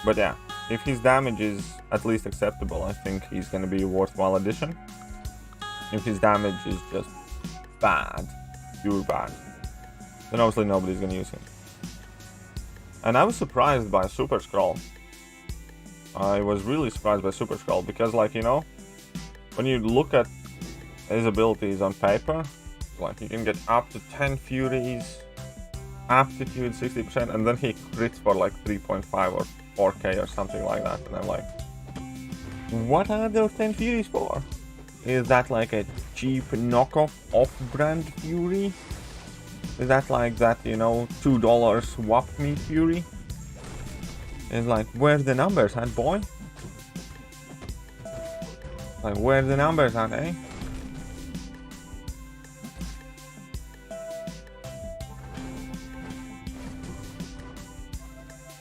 But yeah, if his damage is at least acceptable, I think he's gonna be a worthwhile addition. If his damage is just bad, pure bad, then obviously nobody's gonna use him. And I was surprised by Super Scroll. I was really surprised by Super Scroll because, like, you know, when you look at his abilities on paper, like, you can get up to 10 Furies, Aptitude 60%, and then he crits for like 3.5 or 4k or something like that. And I'm like, what are those 10 Furies for? Is that like a cheap knockoff off-brand Fury? Is that like that, you know, $2 swap me Fury? It's like, where's the numbers at, boy? Like, where's the numbers at, eh?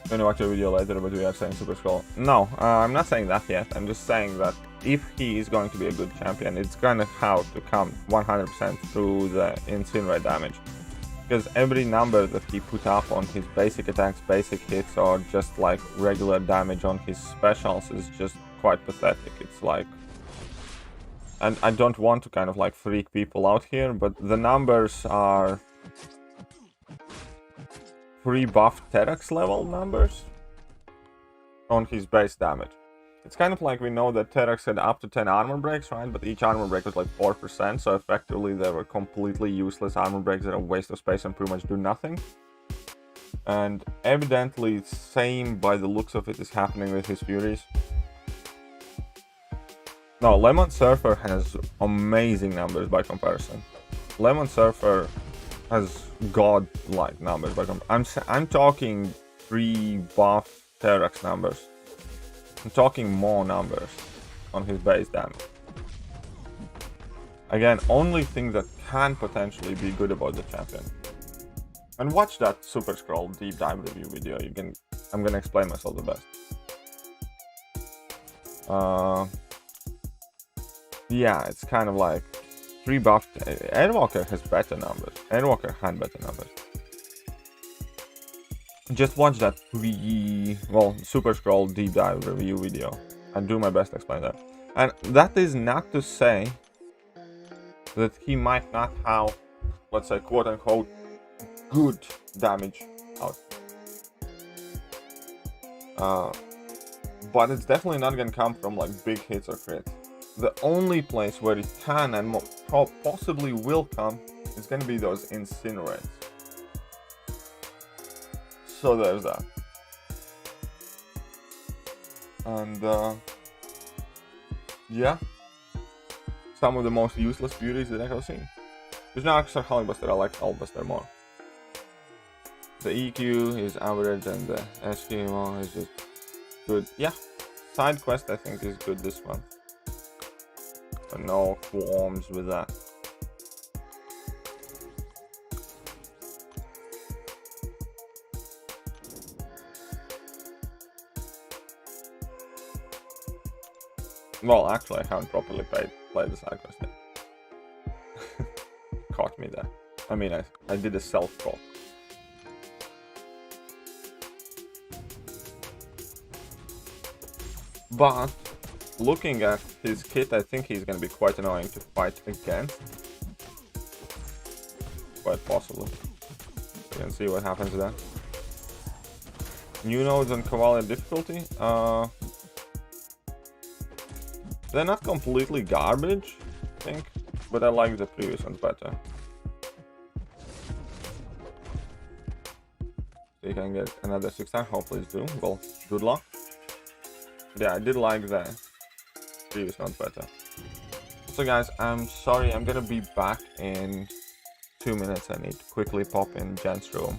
I'm gonna watch a video later, but we are saying Super Scroll. No, I'm not saying that yet. I'm just saying that if he is going to be a good champion, it's gonna have to come 100% through the incinerate damage. Because every number that he put up on his basic attacks, basic hits, or just like regular damage on his specials is just quite pathetic. It's like... And I don't want to kind of like freak people out here, but the numbers are... pre-buff Terax level numbers on his base damage. It's kind of like we know that Terax had up to 10 armor breaks, right? But each armor break was like 4%, so effectively they were completely useless armor breaks that are a waste of space and pretty much do nothing. And evidently, same by the looks of it is happening with his Furies. No, Lemon Surfer has amazing numbers by comparison. Lemon Surfer has god-like numbers by comparison. I'm talking pre-buff Terax numbers. I'm talking more numbers on his base damage. Again, only thing that can potentially be good about the champion. And watch that Super Scroll deep dive review video. I'm gonna explain myself the best. yeah, it's kind of like 3 buffed. Airwalker has better numbers. Airwalker had better numbers. Just watch that Super Scroll deep dive review video. I'll do my best to explain that. And that is not to say that he might not have, let's say, quote unquote, good damage out. But it's definitely not gonna come from like big hits or crits. The only place where it can and possibly will come is gonna be those incinerates. So there's that. And yeah, some of the most useless beauties that I have seen. There's no extra Hulkbuster, I like Hulkbuster more. The EQ is average and the SQO is just good. Yeah, side quest I think is good this one. So no qualms with that. Well, actually, I haven't properly played the side quest yet. Caught me there. I mean, I did a self-call. But looking at his kit, I think he's gonna be quite annoying to fight against. Quite possibly. You can see what happens there. New nodes and Cavalier difficulty. They're not completely garbage, I think, but I like the previous ones better. So you can get another 6-star, hopefully do. Well, good luck. Yeah, I did like the previous ones better. So guys, I'm sorry, I'm gonna be back in 2 minutes. I need to quickly pop in Jen's room.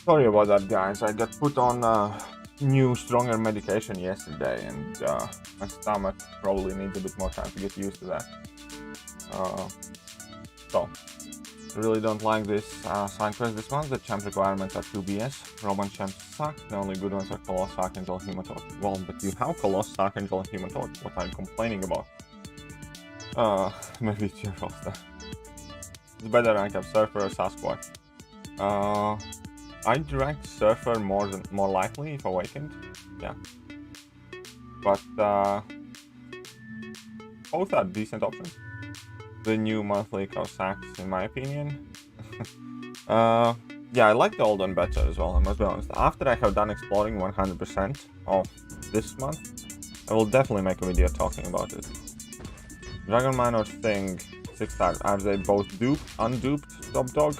Sorry about that, guys. I got put on new, stronger medication yesterday, and my stomach probably needs a bit more time to get used to that. So, really don't like this sign quest this month. The champ requirements are 2 BS. Roman champs suck. The only good ones are Coloss, Archangel, Human-Torch. Well, but you have Coloss, Archangel, and Human-Torch. What are you complaining about? Maybe it's your roster. It's better rank up Surfer or Sasquatch. I'd rank Surfer more likely if awakened. Yeah. But both are decent options. The new monthly Cossacks, in my opinion. Yeah, I like the old one better as well, I must be honest. After I have done exploring 100% of this month, I will definitely make a video talking about it. Dragonman or Thing, 6 stars. Are they both duped, unduped, top dog?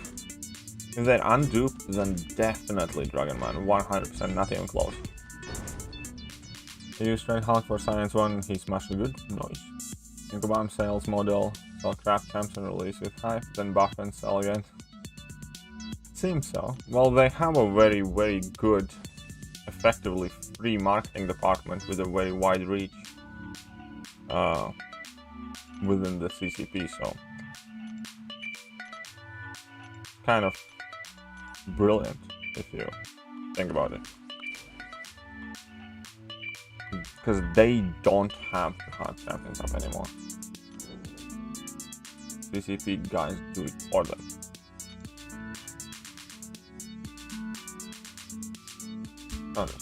If they're unduped, then definitely Dragonman, 100%, not even close. I use Straight Hulk for Science 1, he's much good, nice. Incubam sales model, sell craft champs and release with hype, then buff and sell again. Seems so. Well, they have a very, very good, effectively free marketing department with a very wide reach within the CCP, so kind of brilliant if you think about it. Because they don't have to hard champions up anymore. CCP guys do it for them. Okay.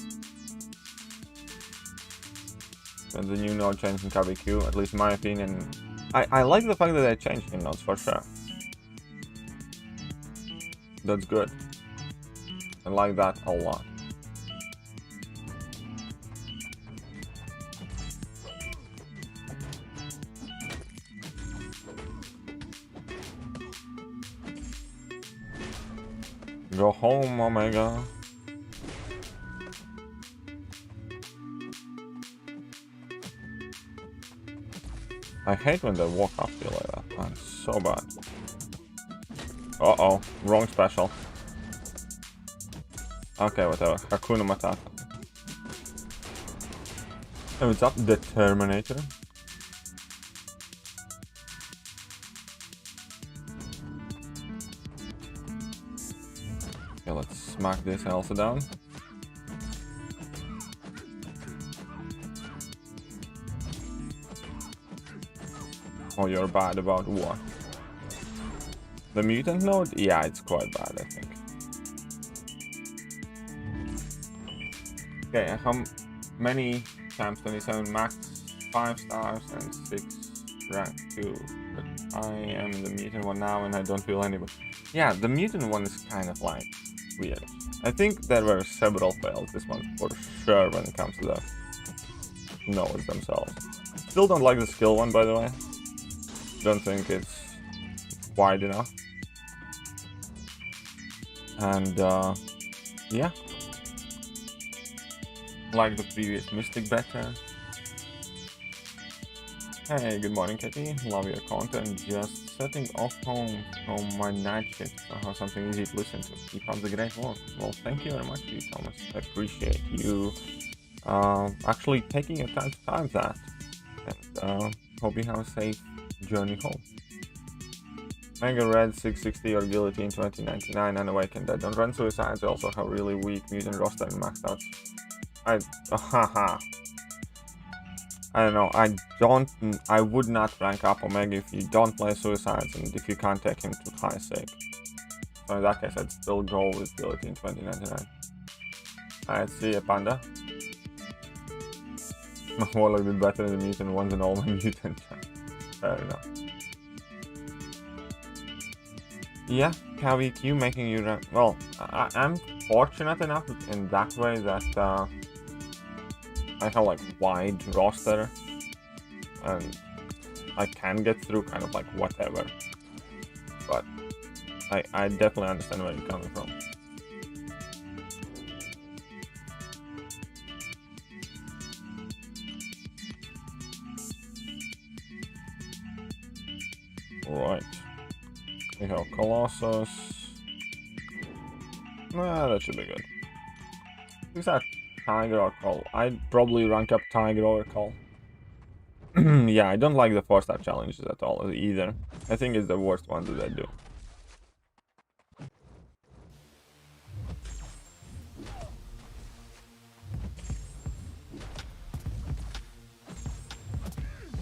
And the new node change in KBQ, at least in my opinion. I like the fact that they changed in nodes for sure. That's good. I like that a lot. Go home, Omega. I hate when they walk up here like that, man. So bad. Uh-oh, wrong special. Okay, whatever. Hakuna Matata. And what's up, the Terminator? Okay, let's smack this also down. Oh, you're bad about what? The mutant node? Yeah, it's quite bad, I think. Okay, how many champs? 27 max 5 stars and 6 rank 2. But I am the mutant one now and I don't feel anybody. Yeah, the mutant one is kind of like weird. I think there were several fails this month for sure when it comes to the nodes themselves. Still don't like the skill one, by the way. Don't think it's wide enough. And yeah, like the previous Mystic better. Hey, good morning, Kitty. Love your content. Just setting off home from my night shift. Somehow something easy to listen to. Keep up the great work. Well, thank you very much to you, Thomas. I appreciate you actually taking your time to type that. And hope you have a safe journey home. Mega Red 660 or Guillotine 2099 Unawakened. I don't run suicides. I also have really weak mutant roster and maxed out. I don't know. I would not rank up Omega if you don't play suicides and if you can't take him to high stake. So in that case, I'd still go with Guillotine 2099. Alright, see ya, Panda. My Warlock did better than the mutant ones and all the mutant. Fair enough. Yeah, KVQ making you rank. Well, I'm fortunate enough in that way that I have like wide roster and I can get through kind of like whatever. But I definitely understand where you're coming from. Right. We have Colossus. Nah, that should be good. Is that Tiger or Call? I'd probably rank up Tiger over Call. Yeah, I don't like the 4-star challenges at all either. I think it's the worst one that I do.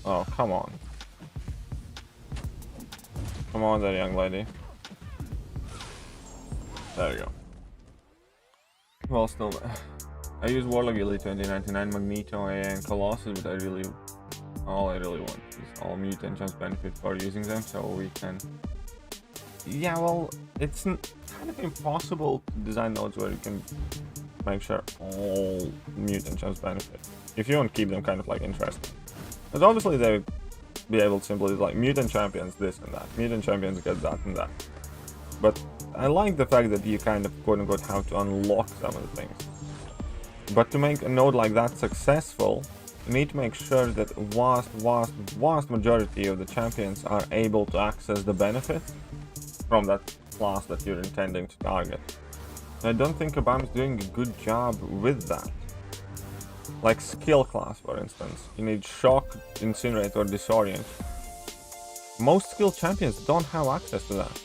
Oh, come on. Come on there, young lady. There you go. Well, still, I use Warlock Elite 2099, Magneto, AA, and Colossus, but all I really want is all mutant chance benefit for using them, so we can... Yeah, well, it's kind of impossible to design nodes where you can make sure all mutant chance benefit. If you want to keep them kind of like interesting. But obviously they would be able to simply like mutant champions this and that, mutant champions get that and that. But I like the fact that you kind of quote unquote have to unlock some of the things. But to make a node like that successful, you need to make sure that vast majority of the champions are able to access the benefit from that class that you're intending to target. I don't think Obama's doing a good job with that. Like skill class, for instance. You need Shock, Incinerate, or Disorient. Most skill champions don't have access to that.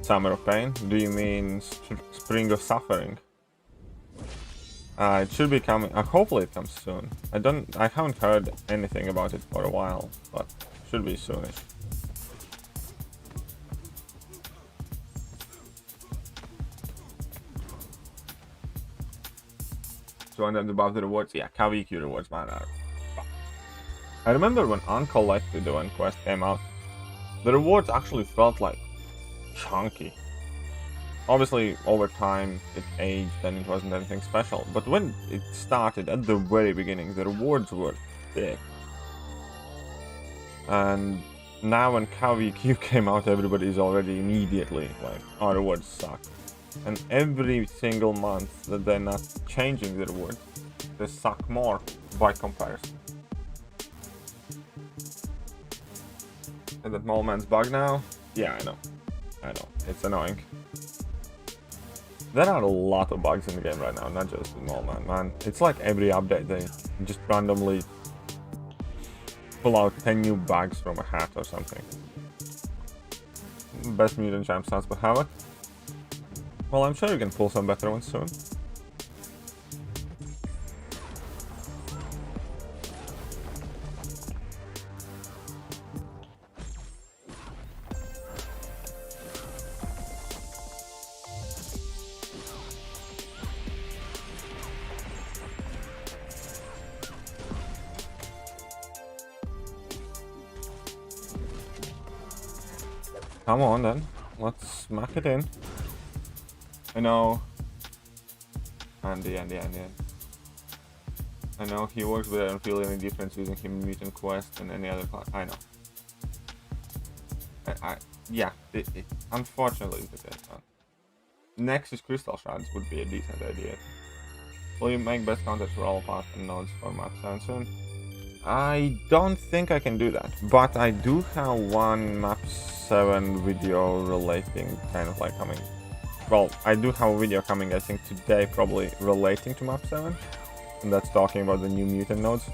Summer of Pain? Do you mean Spring of Suffering? It should be coming. Hopefully it comes soon. I haven't heard anything about it for a while, but should be soonish. 200 above the rewards. Yeah, KVQ rewards, man. I remember when Uncollected when Quest came out, the rewards actually felt like chunky. Obviously, over time, it aged and it wasn't anything special. But when it started, at the very beginning, the rewards were thick. And now when KVQ came out, everybody's already immediately like, our rewards suck. And every single month that they're not changing the rewards, they suck more by comparison. Is that Mole Man's bug now? Yeah, I know. It's annoying. There are a lot of bugs in the game right now, not just with Mole Man. It's like every update they just randomly pull out 10 new bugs from a hat or something. Best mutant champ sounds but Havoc. Well, I'm sure you can pull some better ones soon. Come on then, let's smack it in. I know. Andy. I know he works, but I don't feel any difference using him in Mutant Quest and any other class. I know. Yeah, unfortunately it's the case, man. Nexus Crystal Shards would be a decent idea. Will you make best contacts for all paths and nodes for map 7 soon? I don't think I can do that, but I do have one map 7 video relating, kind of like coming. Well, I do have a video coming, I think today, probably relating to map 7, and that's talking about the new mutant nodes,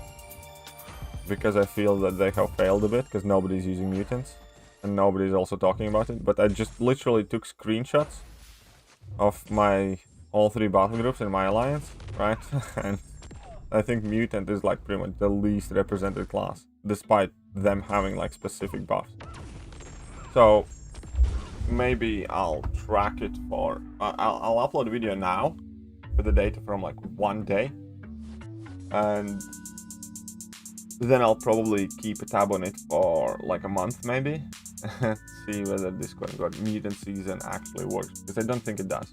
because I feel that they have failed a bit, because nobody's using mutants, and nobody's also talking about it. But I just literally took screenshots of my all 3 battle groups in my alliance, right? And I think mutant is like pretty much the least represented class, despite them having like specific buffs. So maybe I'll track it for I'll upload a video now with the data from like 1 day, and then I'll probably keep a tab on it for like a month maybe. See whether this quote-unquote mutant season actually works, because I don't think it does.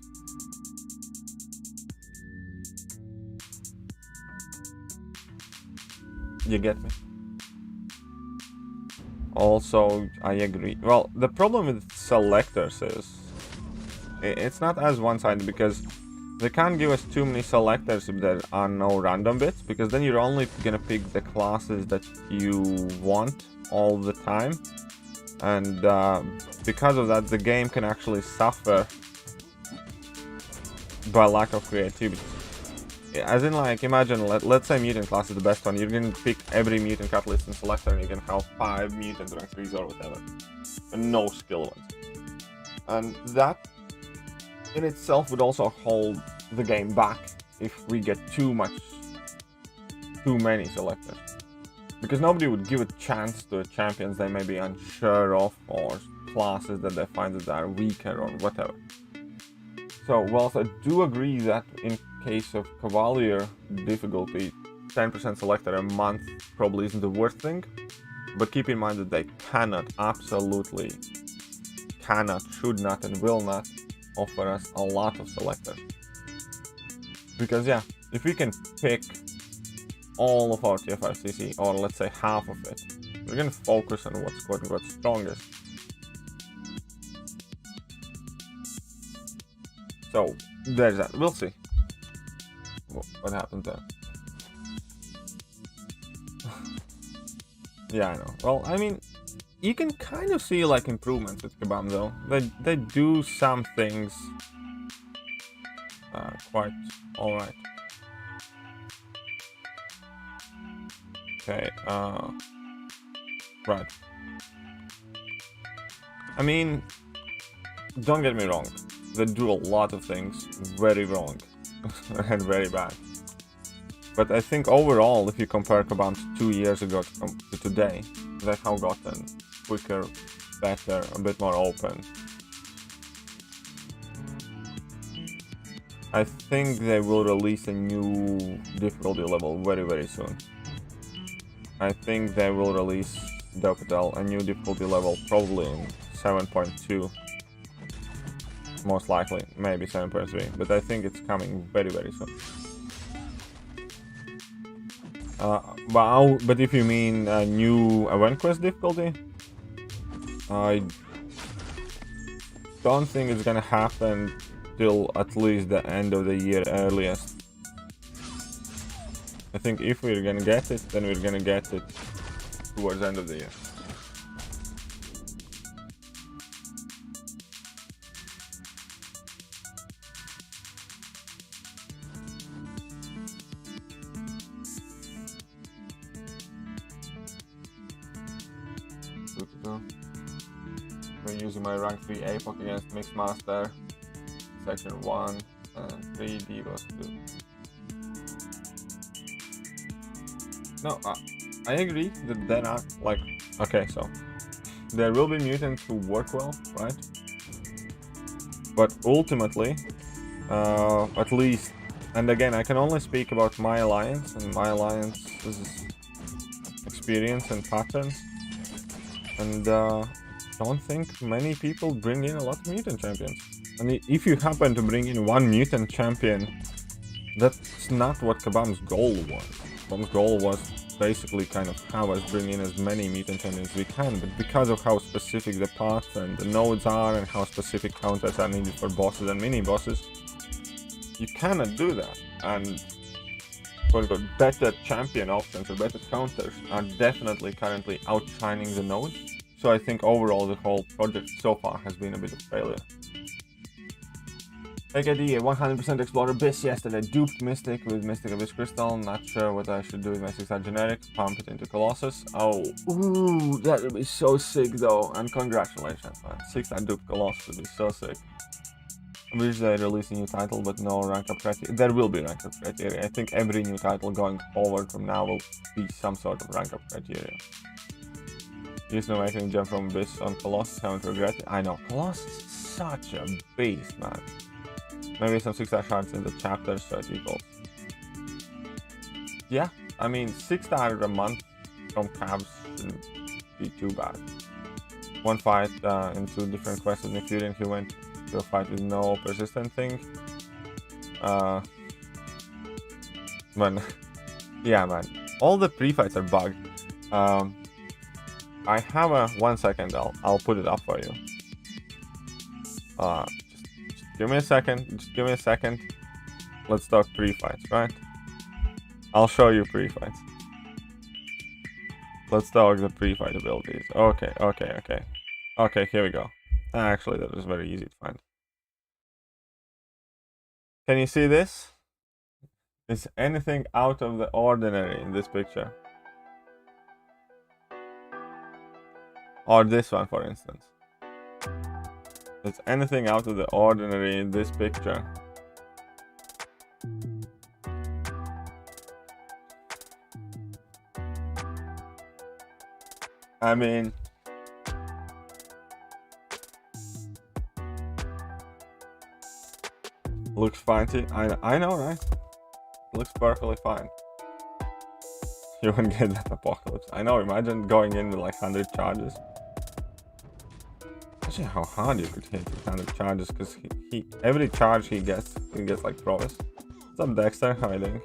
You get me? Also, I agree. Well, the problem with selectors is it's not as one-sided, because they can't give us too many selectors if there are no random bits, because then you're only gonna pick the classes that you want all the time. And because of that, the game can actually suffer by lack of creativity. As in, like, imagine, let's say mutant class is the best one. You're gonna pick every mutant catalyst and selector, and you can have 5 mutant rank 3s or whatever, and no skill ones. And that in itself would also hold the game back if we get too many selectors, because nobody would give a chance to champions they may be unsure of, or classes that they find that are weaker or whatever. So whilst I do agree that in case of Cavalier difficulty, 10% selector a month probably isn't the worst thing, but keep in mind that they cannot, absolutely cannot, should not, and will not offer us a lot of selectors. Because yeah, if we can pick all of our TFRCC, or let's say half of it, we're gonna focus on what's quote-unquote strongest. So there's that. We'll see what happens there. Yeah, I know. Well, I mean, you can kind of see like improvements with Kabam though. They do some things quite all right. Okay. Right. I mean, don't get me wrong. They do a lot of things very wrong and very bad. But I think overall, if you compare Kabam 2 years ago to today, they have gotten quicker, better, a bit more open. I think they will release a new difficulty level very, very soon. I think they will release Dopatel, a new difficulty level, probably in 7.2. Most likely, maybe 7.3, but I think it's coming very, very soon. But if you mean a new event quest difficulty, I don't think it's gonna happen till at least the end of the year earliest. I think if we're gonna get it, then we're gonna get it towards the end of the year. We're using my rank 3 APOC against Mixmaster, section 1 and 3 Divas 2. No, I agree that there are, like, okay, so there will be mutants who work well, right? But ultimately, at least, and again, I can only speak about my alliance, and my alliance's experience and patterns. And don't think many people bring in a lot of mutant champions. And if you happen to bring in one mutant champion, that's not what Kabam's goal was. Kabam's goal was basically kind of have us bring in as many mutant champions as we can, but because of how specific the paths and the nodes are and how specific counters are needed for bosses and mini bosses, you cannot do that. And quote-unquote better champion options or better counters are definitely currently outshining the nodes. So I think overall the whole project so far has been a bit of failure. AKD, a 100% Explorer Biss yesterday, duped Mystic with Mystic Abyss Crystal, not sure what I should do with my 6-star generic, pump it into Colossus. Oh, ooh, that would be so sick though, and congratulations man, 6-star duped Colossus would be so sick. I wish they release a new title, but no rank up criteria. There will be rank up criteria. I think every new title going forward from now will be some sort of rank up criteria. Used no making jump from Abyss on Colossus, haven't regretted it. I know, Colossus is such a beast, man. Maybe some 6-star shards in the chapters so it equals. Yeah, I mean, 6-star a month from Cavs shouldn't be too bad. One fight in 2 different quests with Thekiryu, he went to a fight with no persistent thing. Man, yeah, man, all the pre-fights are bugged. I have a 1 second. I'll put it up for you. Just give me a second. Just give me a second. let's talk pre-fights, right? I'll show you pre-fights. Let's talk the pre-fight abilities. Okay, here we go. Actually, that was very easy to find. Can you see this? Is anything out of the ordinary in this picture? Or this one, for instance. Is anything out of the ordinary in this picture? I mean, looks fine to you. I know, right? Looks perfectly fine. You wouldn't get that apocalypse. I know, imagine going in with like 100 charges. Actually, how hard you could hit with 100 charges, because he every charge he gets like Provis. What's up, Dexter? How are you doing?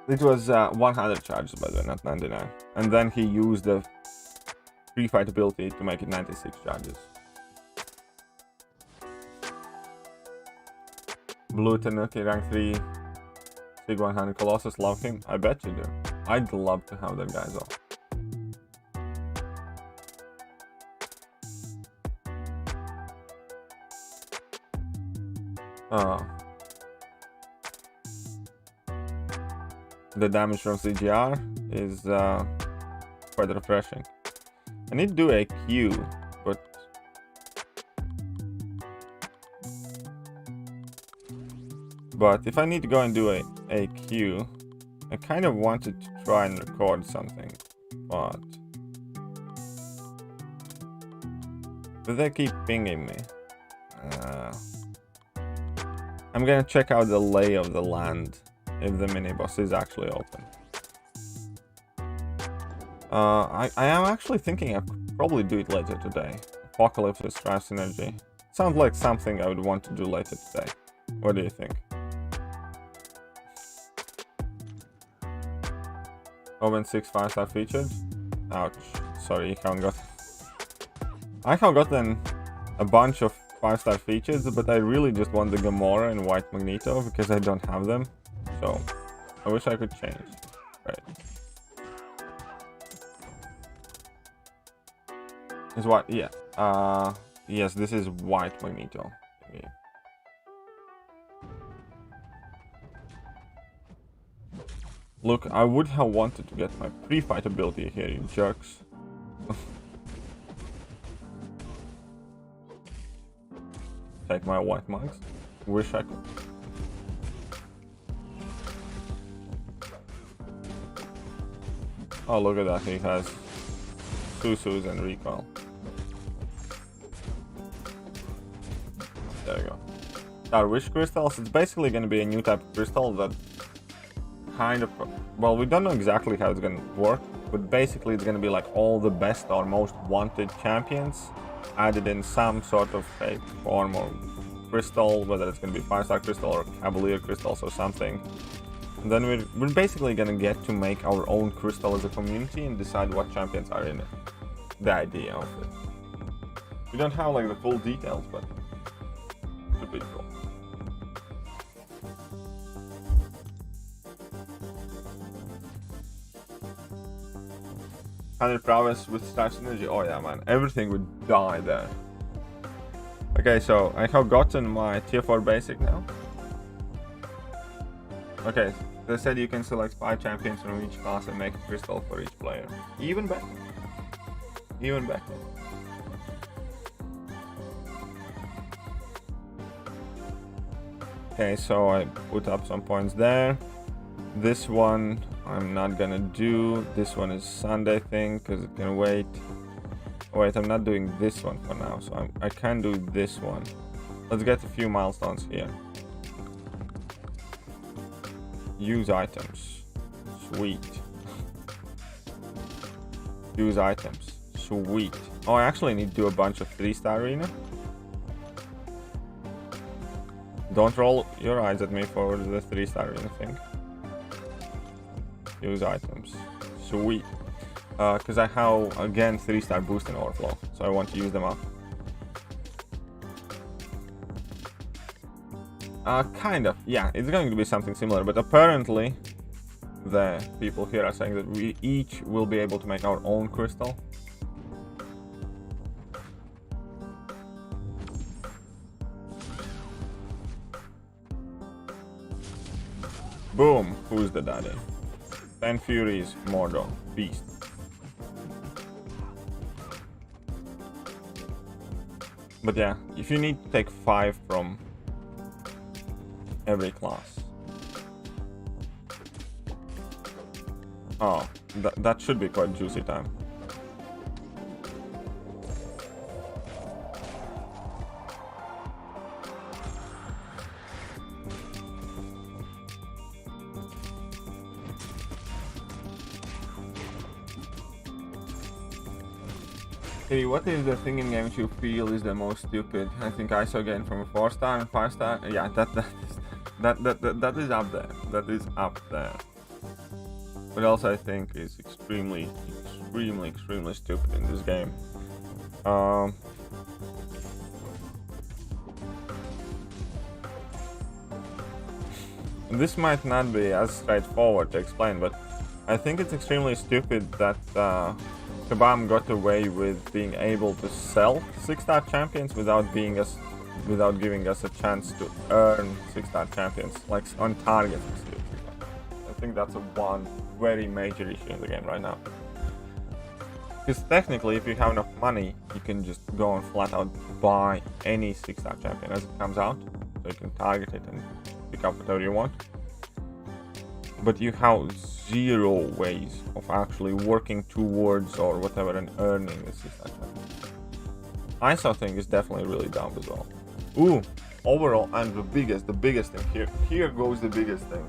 It was 100 charges, by the way, not 99. And then he used the pre-fight ability to make it 96 charges. Blue Tanuki, rank 3, Sig 100 Colossus, love him. I bet you do. I'd love to have that guys off. The damage from CGR is quite refreshing. I need to do a Q, but if I need to go and do a Q, I kind of wanted to try and record something, but they keep pinging me. I'm gonna check out the lay of the land if the mini boss is actually open. I am actually thinking I could probably do it later today. Apocalypse with Strife Synergy. Sounds like something I would want to do later today. What do you think? Open 6 5-star featured? Ouch. Sorry, you haven't got... I have gotten a bunch of 5-star features, but I really just want the Gamora and White Magneto because I don't have them. So, I wish I could change. Right. Is what? Yeah. Yes, this is White Magneto. Yeah. Look, I would have wanted to get my pre-fight ability here, you jerks. Take my white mugs. Wish I could. Oh, look at that. He has Susus and recoil. There you go. Our wish crystals, it's basically going to be a new type of crystal that kind of, well, we don't know exactly how it's going to work, but basically it's going to be like all the best or most wanted champions added in some sort of fake form or crystal, whether it's going to be 5-star crystal or Cavalier crystals or something. And then we're basically going to get to make our own crystal as a community and decide what champions are in it. The idea of it. We don't have like the full details, but it should be cool. Prowess with Strife Synergy. Oh yeah, man, everything would die there. Okay, so I have gotten my tier 4 basic now. Okay, they said you can select 5 champions from each class and make a crystal for each player. Even better. Even better. Okay, so I put up some points there. This one I'm not gonna do. This one is Sunday thing because it can wait. Oh, wait, I'm not doing this one for now, so I can do this one. Let's get a few milestones here. Use items. Sweet. Use items. Sweet. Oh, I actually need to do a bunch of 3-star arena. Don't roll your eyes at me for the 3-star thing. Use items. Sweet. Because I have, again, 3-star boost and overflow. So I want to use them up. Kind of. Yeah, it's going to be something similar. But apparently, the people here are saying that we each will be able to make our own crystal. Boom! Who's the daddy? 10 Furies, Mordor, Beast. But yeah, if you need to take 5 from every class. Oh, that should be quite juicy time. Hey, what is the thing in games you feel is the most stupid? I think I saw again from a 4-star and 5-star. Yeah, that is up there. That is up there. What else I think is extremely stupid in this game? This might not be as straightforward to explain, but I think it's extremely stupid that Kabam got away with being able to sell 6-star champions without giving us a chance to earn 6-star champions, like on target. I think that's one very major issue in the game right now. Because technically, if you have enough money, you can just go and flat out buy any 6-star champion as it comes out, so you can target it and pick up whatever you want. But you have 0 ways of actually working towards or whatever and earning the 6-star champion. ISO thing is definitely really dumb as well. Ooh, overall, and the biggest thing here goes the biggest thing.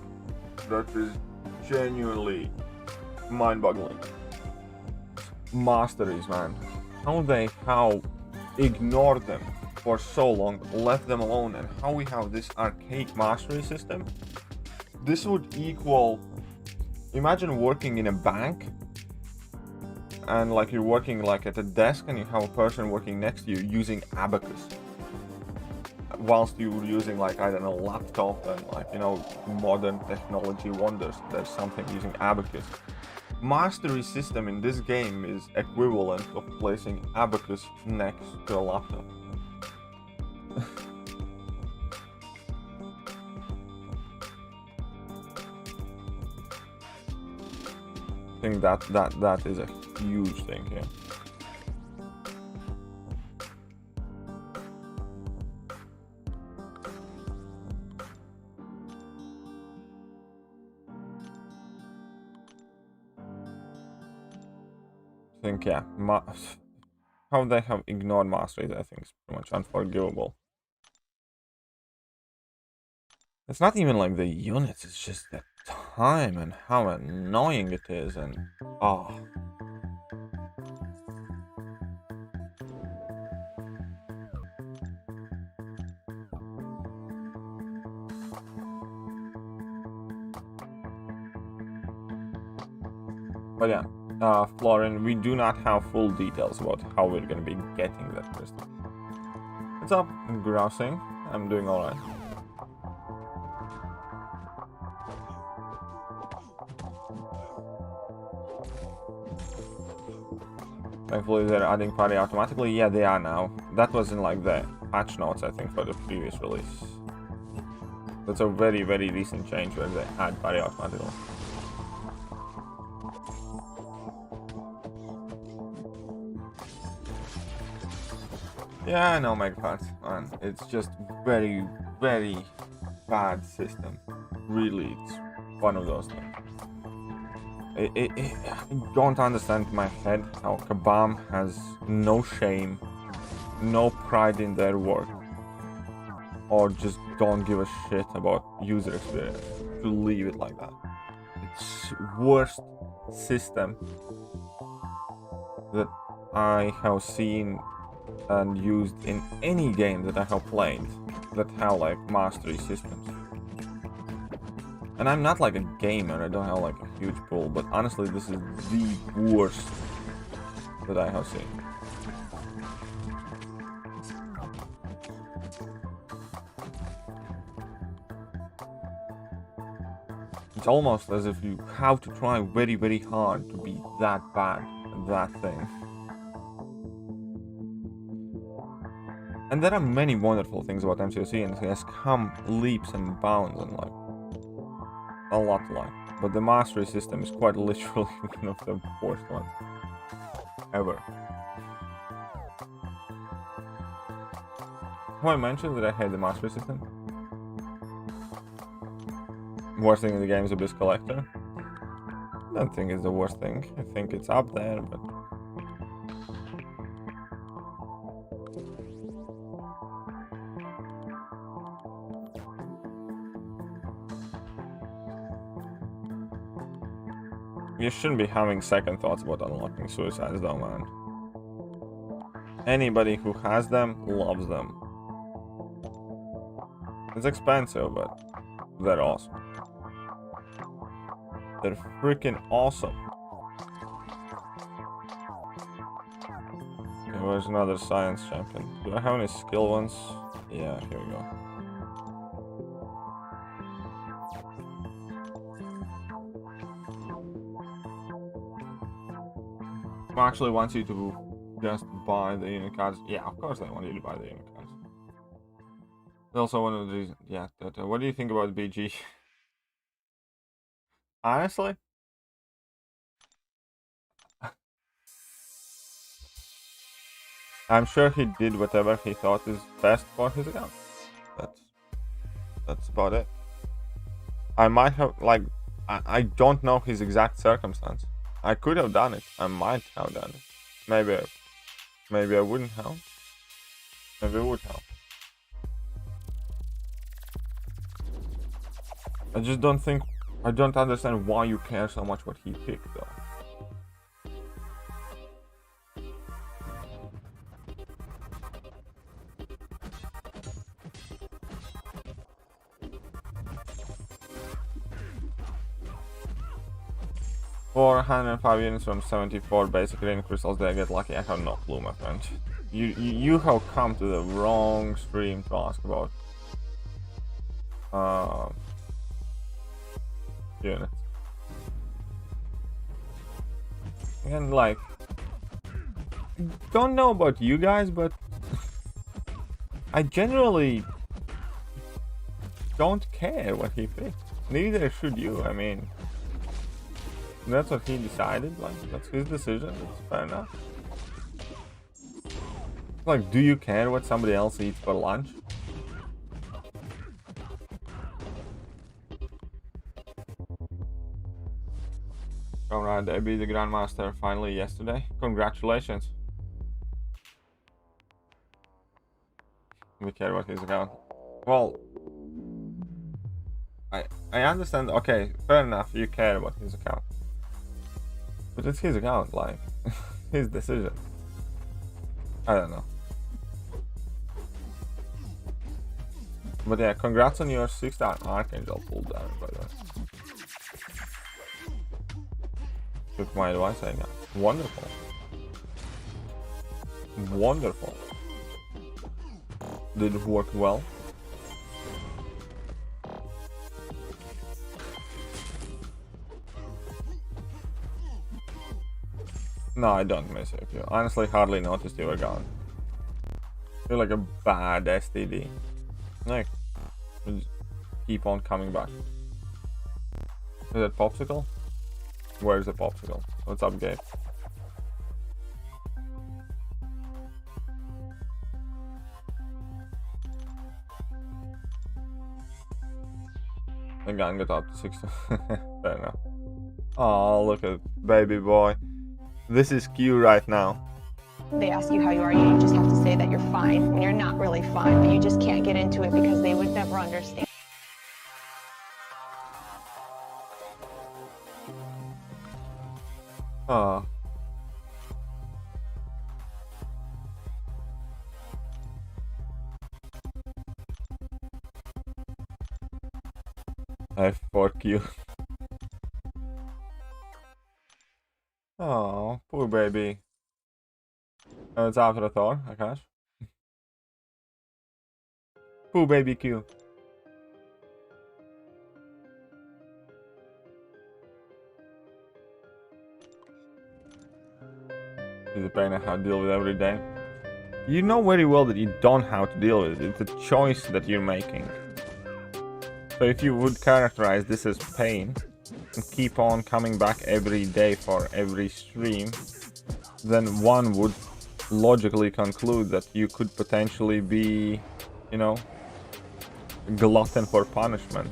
That is genuinely mind-boggling. Masteries, man. How they ignored them for so long, left them alone, and how we have this archaic mastery system. This would equal, imagine working in a bank and like you're working like at a desk and you have a person working next to you using abacus whilst you're using, like, I don't know, laptop and, like, you know, modern technology wonders. There's something using abacus. Mastery system in this game is equivalent of placing abacus next to a laptop. I think that is a huge thing here. I think, yeah, how they have ignored masteries, I think, is pretty much unforgivable. It's not even like the units, it's just the time and how annoying it is, and oh. But yeah, Florin, we do not have full details about how we're gonna be getting that crystal. What's up, grousing? I'm doing alright. Thankfully they're adding party automatically. Yeah, they are now. That was in like the patch notes, I think, for the previous release. That's a very, very recent change where they add party automatically. Yeah, I know, Megaparts, man. It's just very, very bad system. Really, it's one of those things. I don't understand in my head how Kabam has no shame, no pride in their work, or just don't give a shit about user experience to leave it like that. It's worst system that I have seen and used in any game that I have played that have like mastery systems. And I'm not like a gamer, I don't have like a huge pool, but honestly this is the worst that I have seen. It's almost as if you have to try very, very hard to be that bad at that thing. And there are many wonderful things about MCOC, and it has come leaps and bounds and like a lot to like. But the mastery system is quite literally one of the worst ones ever. Have I mentioned that I hate the mastery system? Worst thing in the game is Abyss Collector. I don't think it's the worst thing. I think it's up there, but you shouldn't be having second thoughts about unlocking suicides though, man. Anybody who has them loves them. It's expensive, but they're awesome. They're freaking awesome. Okay, where's another science champion? Do I have any skill ones? Yeah, here we go. Actually wants you to just buy the unit cards. Yeah, of course I want you to buy the unit cards. Also one of the reasons, yeah, what do you think about BG? Honestly? I'm sure he did whatever he thought is best for his account. That's about it. I might have, like, I don't know his exact circumstance. I could have done it. I might have done it. Maybe I wouldn't have. Maybe I would have. I just don't think, I don't understand why you care so much what he picked though. For 105 units from 74 basic green crystals, they get lucky. I have no clue, my friend. You have come to the wrong stream to ask about units. And like, don't know about you guys, but I generally don't care what he picked. Neither should you. I mean, that's what he decided. Like, that's his decision. It's fair enough. Like, do you care what somebody else eats for lunch? Alright, I beat the Grandmaster finally yesterday. Congratulations. We care about his account. Well, I understand. Okay, fair enough. You care about his account. But it's his account, like, his decision. I don't know. But yeah, congrats on your 6-star Archangel pull down, by the way. Took my advice, I got. Wonderful. Wonderful. Did it work well? No, I don't miss it. You honestly hardly noticed you were gone. You're like a bad STD. Like, just keep on coming back. Is that popsicle? Where's the popsicle? What's up, Gabe? The gun got up to 60. Fair enough. Oh, look at baby boy. This is Q right now. They ask you how you are, you just have to say that you're fine when you're not really fine, but you just can't get into it because they would never understand. F4Q. Oh, poor baby. It's after Thor, I guess. Poor baby Q. It's a pain I have to deal with every day. You know very well that you don't have to deal with it. It's a choice that you're making. So if you would characterize this as pain and keep on coming back every day for every stream, then one would logically conclude that you could potentially be, you know, glutton for punishment,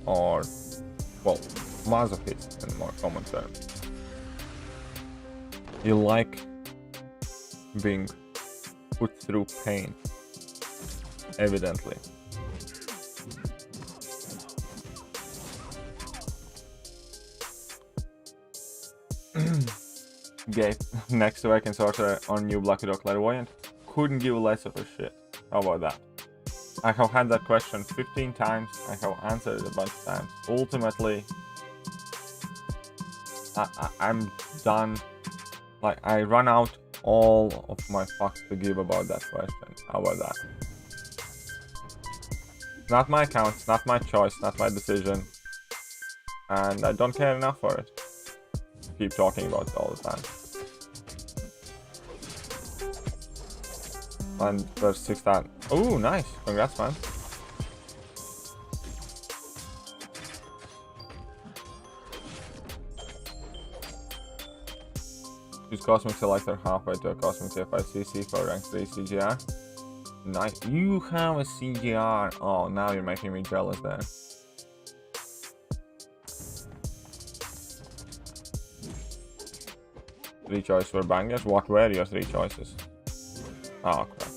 or, well, masochist in more common terms. You like being put through pain, evidently. Gabe, next to I can sorcerer on new Black Widow Clairvoyant. Couldn't give less of a shit. How about that? I have had that question 15 times. I have answered it a bunch of times. Ultimately, I'm done. Like, I run out all of my fucks to give about that question. How about that? Not my account, not my choice, not my decision. And I don't care enough for it. Keep talking about it all the time. And verse 6 that. Oh, nice. Congrats, man. Use Cosmic Selector halfway to a Cosmic TFI CC for rank 3 CGR. Nice. You have a CGR. Oh, now you're making me jealous there. Three choices were bangers. What were your three choices? Oh, crap.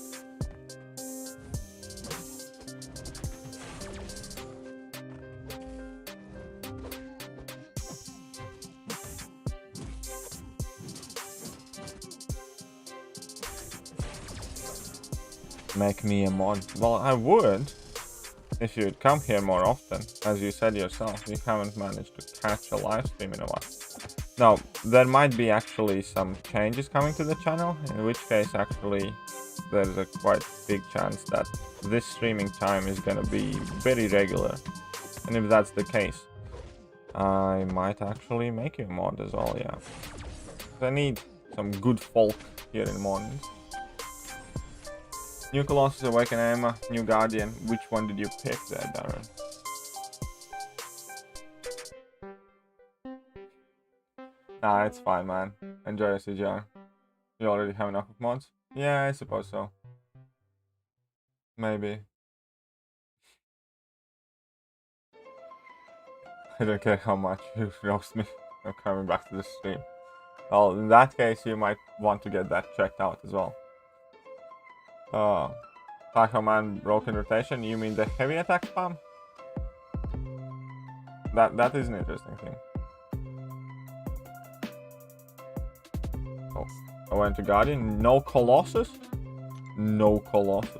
Make me a mod. Well, I would if you'd come here more often. As you said yourself, you haven't managed to catch a live stream in a while. Now, there might be actually some changes coming to the channel, in which case actually there's a quite big chance that this streaming time is gonna be very regular. And if that's the case, I might actually make you a mod as well, yeah. I need some good folk here in the mornings. New Colossus, Awaken Emma, New Guardian. Which one did you pick there, Darren? Nah, it's fine, man. Enjoy your CGR. You already have enough of mods? Yeah, I suppose so. Maybe. I don't care how much you roast me. I'm coming back to the stream. Well, in that case, you might want to get that checked out as well. Taco Man broken rotation. You mean the heavy attack spam? That is an interesting thing. Oh, I went to Guardian. No Colossus? No Colossus.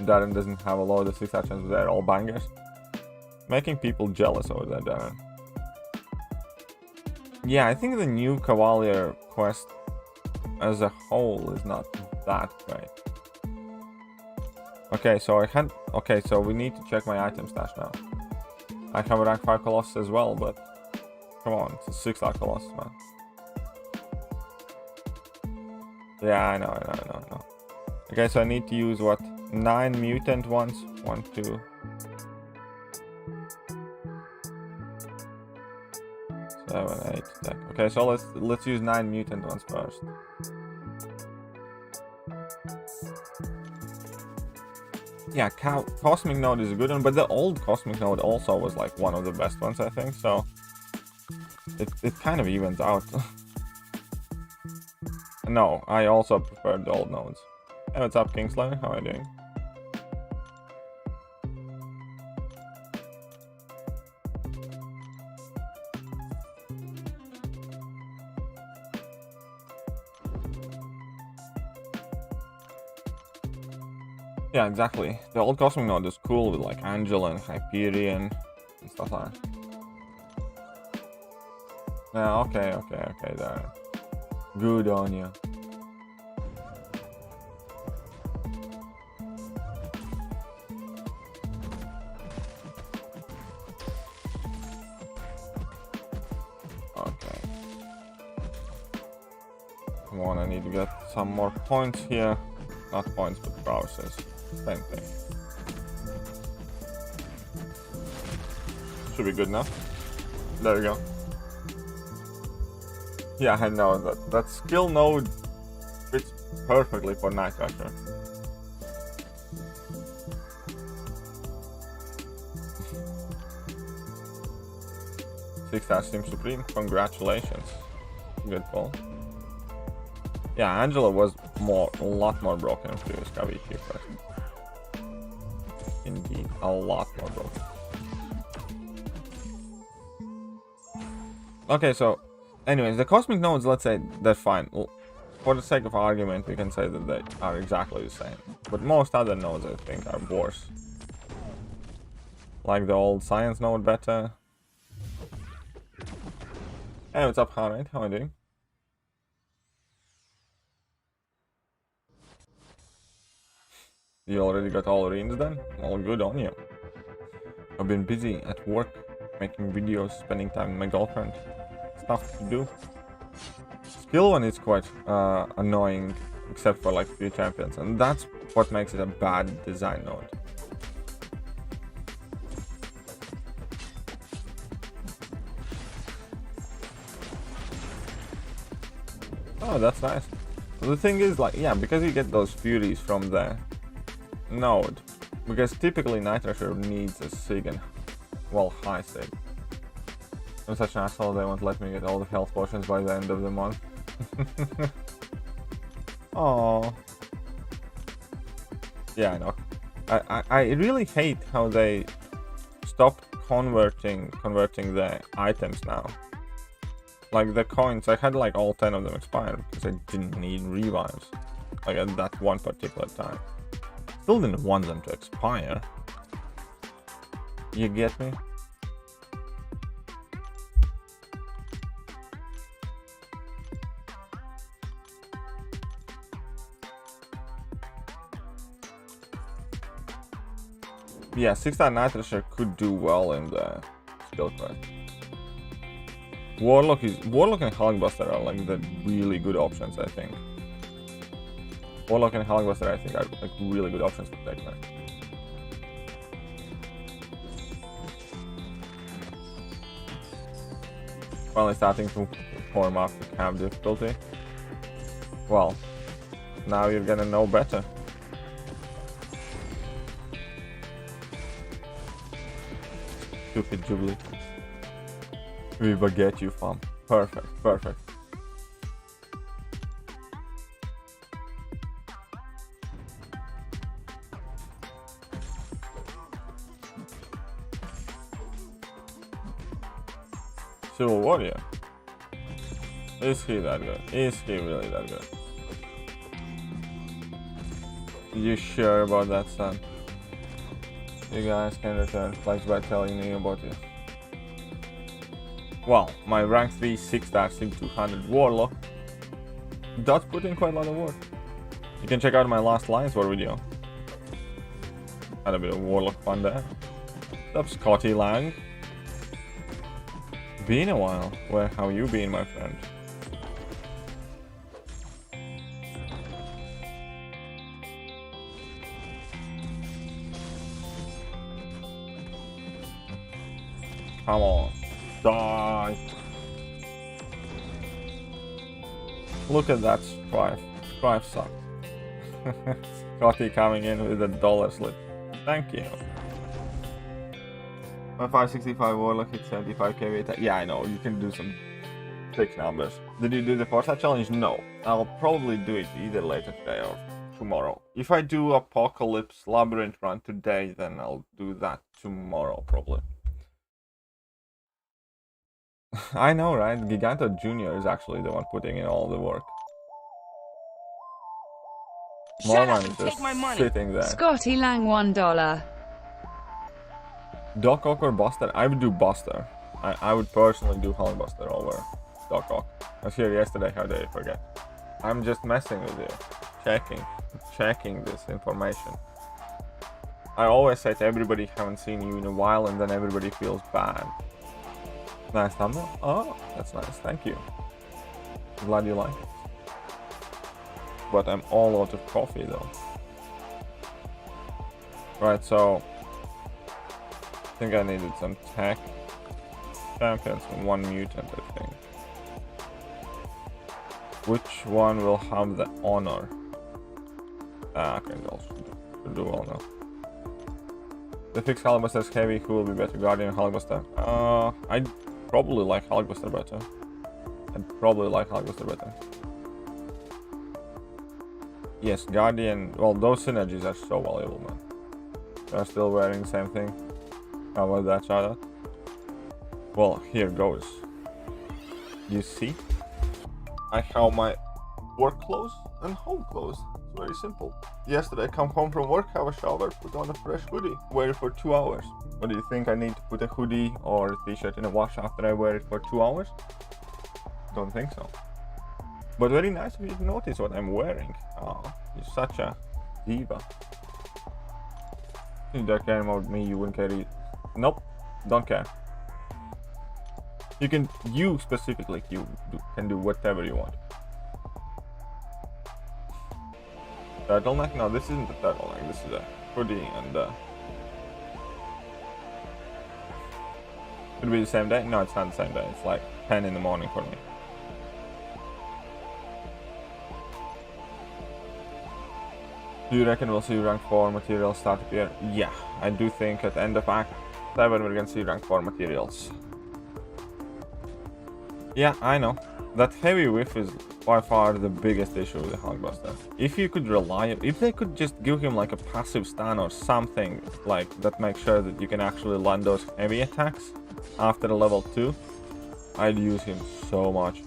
Darren doesn't have a load of 6 actions, they're all bangers. Making people jealous over there, Darren. Yeah, I think the new Cavalier quest as a whole is not that great. Okay, so we need to check my item stash now. I have a rank 5 Colossus as well, but come on, it's a 6-star Colossus, man. Yeah, I know. Okay, so I need to use what? 9 mutant ones? 1, 2. 7, 8. Deck. Okay, so let's use 9 mutant ones first. Yeah, Cosmic Node is a good one, but the old Cosmic Node also was like one of the best ones, I think, so it kind of evens out. No, I also prefer the old nodes. Hey, what's up, Kingslayer? How are you doing? Yeah, exactly. The old Cosmic Node is cool with like Angel and Hyperion and stuff like that. Yeah, okay, there. Good on you. Okay. Come on, I need to get some more points here. Not points, but browsers. Same thing. Should be good enough. There we go. Yeah, I know that skill node fits perfectly for Night Rusher. Six-star Sim Supreme, congratulations. Good call. Yeah, Angela was a lot more broken in previous KVP first. Indeed, a lot more broken. Okay, so anyways, the Cosmic Nodes, let's say they're fine. For the sake of argument, we can say that they are exactly the same. But most other nodes, I think, are worse. Like the old Science node better. Hey, what's up, Harriet? How are you doing? You already got all reams done? All good on you. I've been busy at work, making videos, spending time with my girlfriend. Stuff to do. Skill one is quite annoying, except for like few champions, and that's what makes it a bad design node. Oh, that's nice. So the thing is, like, yeah, because you get those furies from the node, because typically Night Rusher needs a Sig and, well, high Sig. I'm such an asshole, they won't let me get all the health potions by the end of the month. Oh. Yeah, I know. I really hate how they stopped converting the items now. Like the coins, I had like all 10 of them expired because I didn't need revives. Like at that one particular time. Still didn't want them to expire. You get me? Yeah, 6-star Night Rusher could do well in the skill quest. Warlock and Hulkbuster are like the really good options, I think. Warlock and Hulkbuster, I think, are like really good options for Tech Knight. Finally starting to warm up to camp difficulty. Well, now you're gonna know better. Stupid Jubilee. We will get you, fam. Perfect, perfect. Civil Warrior. Is he that good? Is he really that good? You sure about that, son? You guys can return flags by telling me about you. Well, my rank 3 6-star Sig 200 Warlock does put in quite a lot of work. You can check out my last Lions War video. Had a bit of Warlock fun there. What's up, Scotty Lang? Been a while. Where have you been, my friend? Come on. Die. Look at that strife. Strife suck. Scotty coming in with a dollar slip. Thank you. My 565 Warlock hit 75k with. Yeah, I know. You can do some big numbers. Did you do the Forza challenge? No. I'll probably do it either later today or tomorrow. If I do Apocalypse Labyrinth run today, then I'll do that tomorrow probably. I know, right? Giganto Jr. is actually the one putting in all the work. More money is just sitting there. Scotty Lang $1. Doc Ock or Buster? I would do Buster. I would personally do Hulkbuster over Doc Ock. I was here yesterday, how dare you forget? I'm just messing with you. Checking this information. I always say to everybody, haven't seen you in a while, and then everybody feels bad. Nice thumbnail? Oh, that's nice, thank you. Glad you like it. But I'm all out of coffee though. Right, so I think I needed some tech champions and one mutant, I think. Which one will have the honor? I can also do well now. The fixed Hulkbuster is heavy. Who will be better, Guardian or Hulkbuster? I'd probably like Hulkbuster better. Yes, Guardian. Well, those synergies are so valuable, man. They're still wearing the same thing. How about that, shout out? Well, here goes. You see? I have my work clothes and home clothes. It's very simple. Yesterday, I come home from work, have a shower, put on a fresh hoodie, wear it for 2 hours. What do you think? I need to put a hoodie or a t-shirt in a wash after I wear it for 2 hours? Don't think so. But very nice of you to notice what I'm wearing. Oh, you're such a diva. If you don't care about me, you wouldn't care either. Nope, don't care. You specifically, can do whatever you want. Turtleneck? No, this isn't a turtleneck. This is a hoodie and could it be the same day? No, it's not the same day. It's like 10 in the morning for me. Do you reckon we'll see rank 4 materials start to appear? Yeah, I do think at the end of Act 7 we're gonna see rank 4 materials. Yeah, I know. That heavy whiff is by far the biggest issue with the Hulkbuster. If you could if they could just give him like a passive stun or something like that, make sure that you can actually land those heavy attacks after the level 2, I'd use him so much.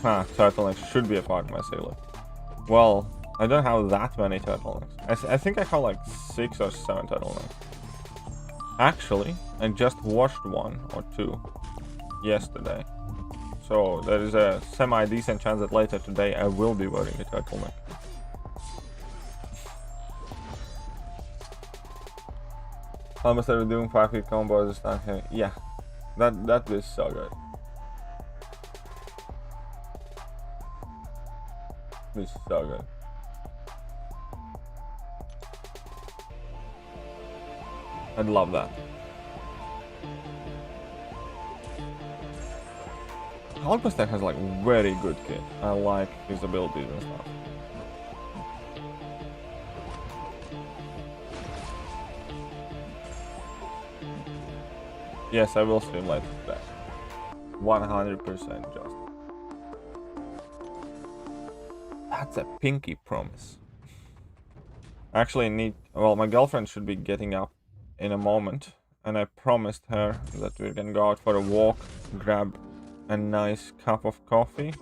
Turtlenecks should be a part of my sailor. Well, I don't have that many turtlenecks. I think I have like 6 or 7 turtlenecks. Actually, I just washed 1 or 2 yesterday. So there is a semi-decent chance that later today I will be wearing a turtleneck. Almost are doing 5-hit combos this time. Yeah, that is so good. This is so good. I'd love that. Hulkbuster has like very good kit. I like his abilities and stuff. Yes, I will stream later today. 100% just. That's a pinky promise. Actually, well, my girlfriend should be getting up in a moment, and I promised her that we can go out for a walk, grab a nice cup of coffee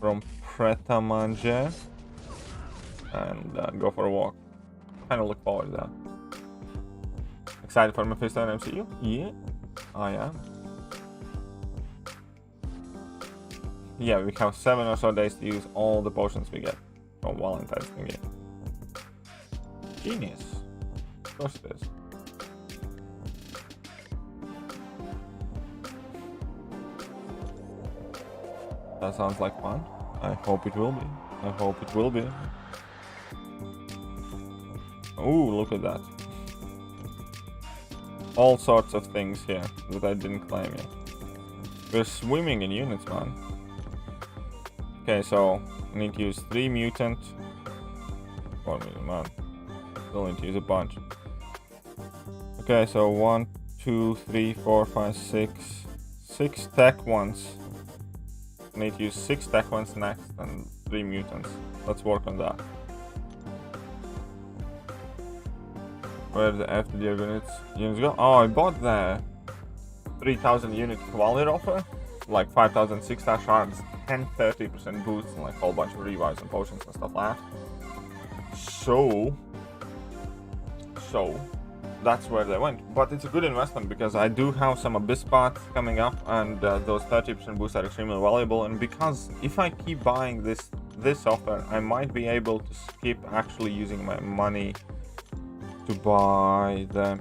from Pret a Manger, and go for a walk. Kind of look forward to that. Excited for my first time MCU? Yeah, I am. Yeah, we have 7 or so days to use all the potions we get from Valentine's Day. Genius. Of course it is. That sounds like fun. I hope it will be. I hope it will be. Ooh, look at that. All sorts of things here that I didn't claim yet. We're swimming in units, man. Okay, so I need to use 3 mutant. 4 mutant, man. Still need to use a bunch. Okay, so 1, 2, 3, 4, 5, 6. 6 tech ones. I need to use 6 tech ones next and 3 mutants. Let's work on that. Where the FTD units go? Oh, I bought the 3000 unit quality offer. like 5,000 6-star shards, 10-30% boosts, and like a whole bunch of revives and potions and stuff like that. So that's where they went. But it's a good investment because I do have some abyss paths coming up, and those 30% boosts are extremely valuable. And because if I keep buying this offer, I might be able to skip actually using my money to buy the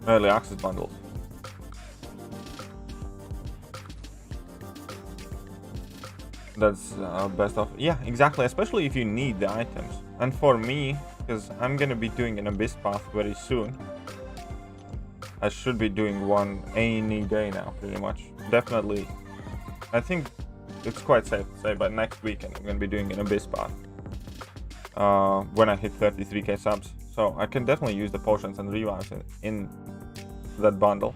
early access bundles. That's best of, yeah, exactly, especially if you need the items. And for me, because I'm gonna be doing an abyss path very soon, I should be doing one any day now, pretty much. Definitely, I think it's quite safe to say by next weekend I'm gonna be doing an abyss path when I hit 33k subs. So I can definitely use the potions and revives in that bundle.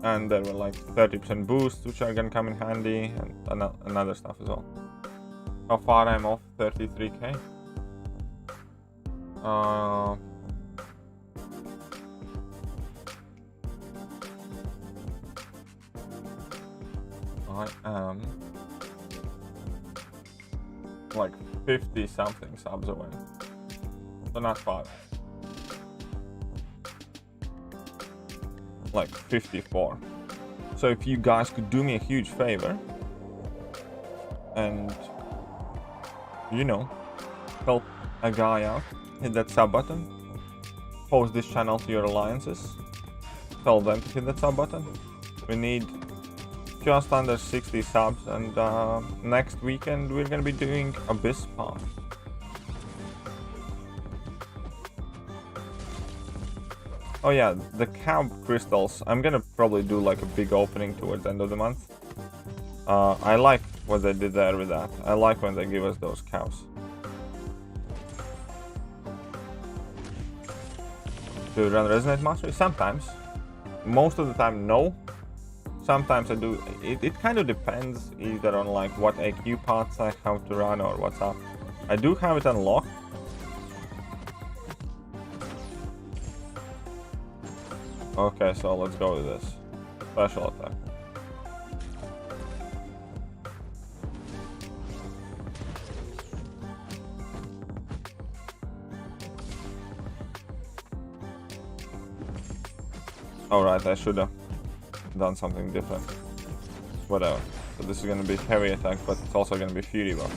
And there were like 30% boosts, which are gonna come in handy, and another stuff as well. How far I'm off 33k? I am like 50 something subs away, so not far off. Like 54. So if you guys could do me a huge favor and, you know, help a guy out, hit that sub button, post this channel to your alliances, tell them to hit that sub button. We need just under 60 subs, and next weekend we're gonna be doing Abyss Path. Oh yeah, the cow crystals, I'm gonna probably do like a big opening towards the end of the month. I like what they did there with that. I like when they give us those cows. Do you run Resonate Mastery? Sometimes. Most of the time, no. Sometimes I do. It kind of depends either on like what AQ paths I have to run or what's up. I do have it unlocked. Okay, so let's go with this. Special attack. Alright, I should have done something different. Whatever. So this is gonna be heavy attack, but it's also gonna be fury buff.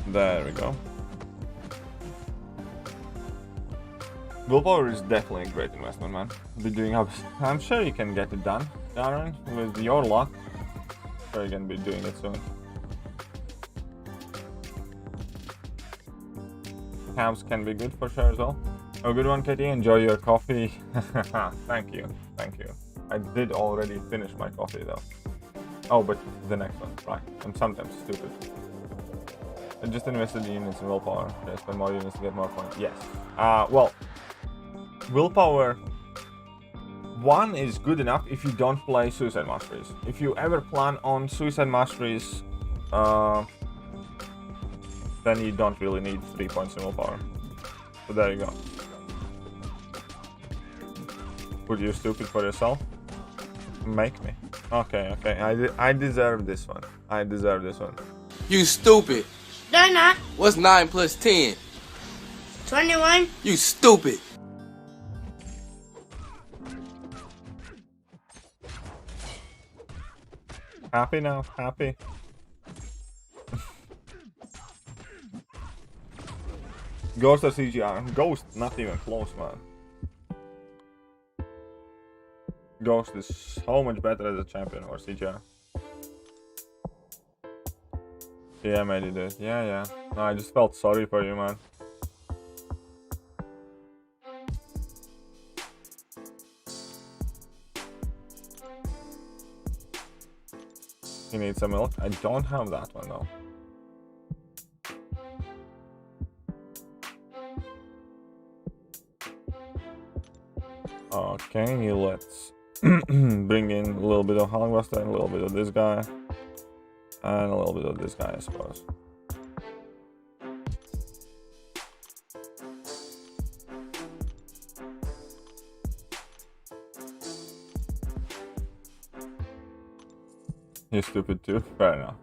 There we go. Willpower is definitely a great investment, man. Be doing up. I'm sure you can get it done, Darren. With your luck, I'm sure you're gonna be doing it soon. Cabs can be good for sure as well. Oh, good one, Katie. Enjoy your coffee. Thank you, thank you. I did already finish my coffee though. Oh, but the next one, right? I'm sometimes stupid. I just invested the units in willpower. I spend more units to get more points. Yes. Well, willpower 1 is good enough if you don't play Suicide Masteries. If you ever plan on Suicide Masteries, then you don't really need 3 points in willpower. So there you go. Would you stupid for yourself? Make me. Okay, okay. I deserve this one. I deserve this one. You stupid. They're not. What's 9 plus 10? 21. You stupid. Happy now? Happy? Ghost or CGR? Ghost, not even close, man. Ghost is so much better as a champion or CGR. Yeah, made it did. Yeah. No, I just felt sorry for you, man. You need some milk? I don't have that one though. Okay, let's bring in a little bit of Hungbuster and a little bit of this guy. And a little bit of this guy, I suppose. You're stupid too? Fair enough.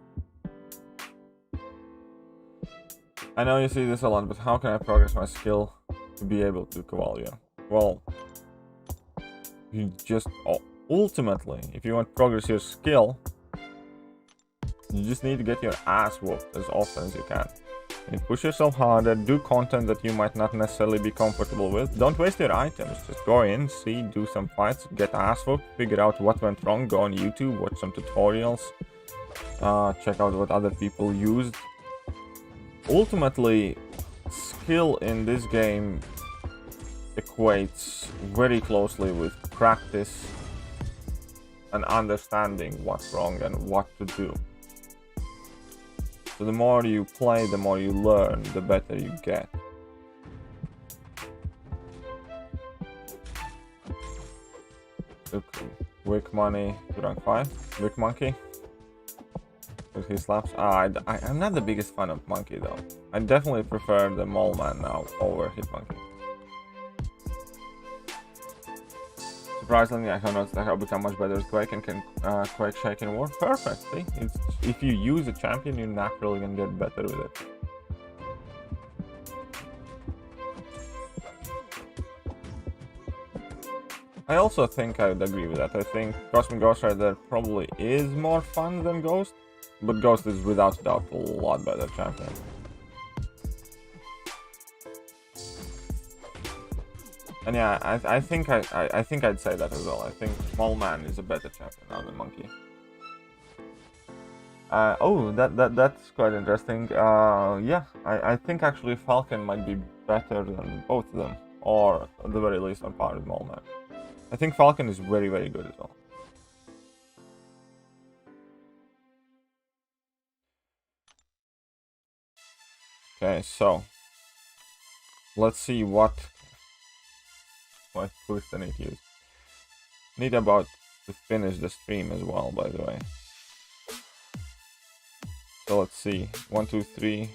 I know you see this a lot, but how can I progress my skill to be able to Kovalya? Well, you just... ultimately, if you want to progress your skill, you just need to get your ass whooped as often as you can. And push yourself harder, do content that you might not necessarily be comfortable with. Don't waste your items, just go in, see, do some fights, get ass whooped, figure out what went wrong, go on YouTube, watch some tutorials, check out what other people used. Ultimately, skill in this game equates very closely with practice and understanding what's wrong and what to do. So the more you play, the more you learn, the better you get. Look, Wick Money to rank 5. Wick Monkey. With his slaps. I'm not the biggest fan of Monkey though. I definitely prefer the Mole Man now over Hit Monkey. Surprisingly, I have noticed that I've become much better at Quake and can Quake Shake in War. Perfect, see? If you use a champion, you're naturally gonna get better with it. I also think I would agree with that. I think Cosmic Ghost Rider probably is more fun than Ghost, but Ghost is without doubt a lot better champion. And yeah, I think I'd say that as well. I think Mole Man is a better champion now than Monkey. That's quite interesting. Yeah, I think actually Falcon might be better than both of them, or at the very least on par with Mole Man. I think Falcon is very, very good as well. Okay, so let's see what boost I need to use. Need about to finish the stream as well, by the way. So let's see. 1, 2, 3.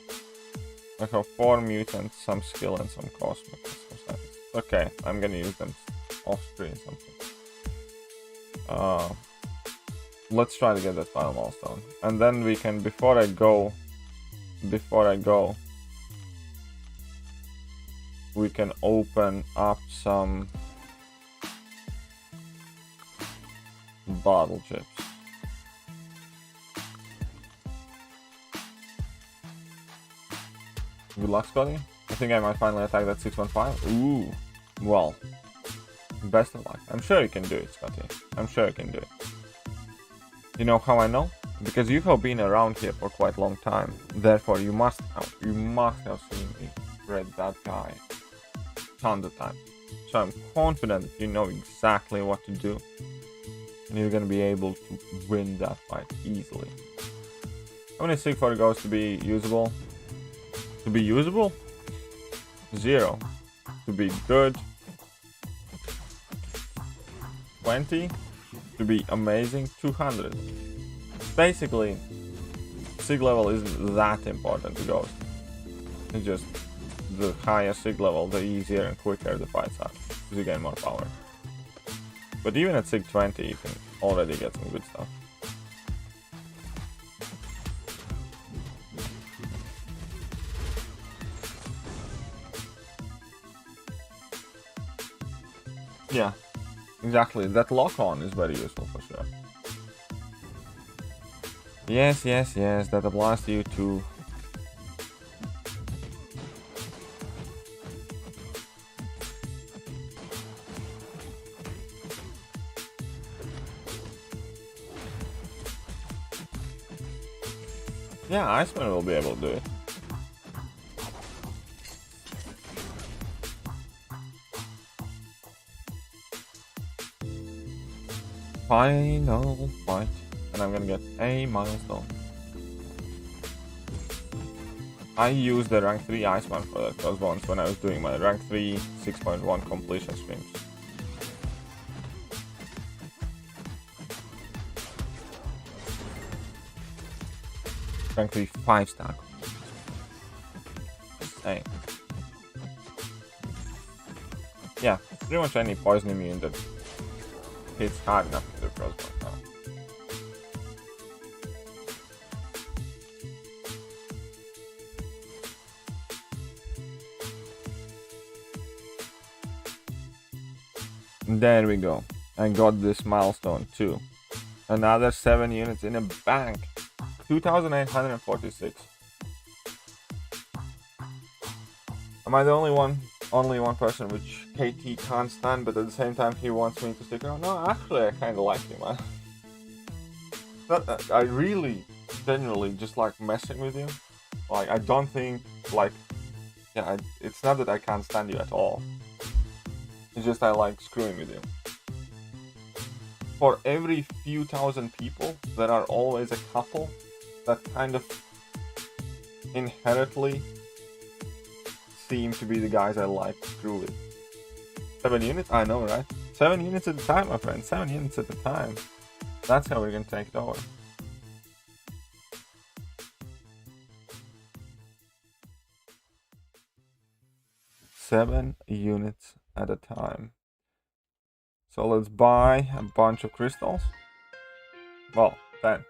I have 4 mutants, some skill, and some cosmic. Okay, I'm gonna use them off screen something. Let's try to get that final milestone, and then we can. Before I go, we can open up some bottle chips. Good luck, Scotty. I think I might finally attack that 615. Ooh, well, best of luck. I'm sure you can do it, Scotty. I'm sure you can do it. You know how I know? Because you have been around here for quite a long time. Therefore, you must have seen me read that guy tons of times. So I'm confident that you know exactly what to do, and you're gonna be able to win that fight easily. How many Sigfar goes to be usable? To be usable? 0. To be good? 20. To be amazing? 200. Basically, Sig level isn't that important to Ghost. It's just the higher Sig level, the easier and quicker the fights are, because you gain more power. But even at Sig 20, you can already get some good stuff. Yeah, exactly. That lock-on is very useful for sure. Yes, that applies to you too. Yeah, Iceman will be able to do it. Final fight, and I'm gonna get a milestone. I used the rank 3 Iceman for that because once when I was doing my rank 3 6.1 completion streams. Rank 3 5-star. Hey. Yeah, pretty much any poison immune that hits hard enough to the crossbow now. There we go. I got this milestone too. Another 7 units in a bank. 2,846. Am I the only one person which KT can't stand, but at the same time he wants me to stick around? No, actually I kinda like him, man. I really, genuinely just like messing with you. Like, I don't think, like, yeah, it's not that I can't stand you at all. It's just I like screwing with you. For every few thousand people, there are always a couple that kind of inherently seem to be the guys I like to screw with. 7 units? I know, right? 7 units at a time, my friend. 7 units at a time. That's how we're gonna take it over. Seven units at a time. So let's buy a bunch of crystals. Well, 10.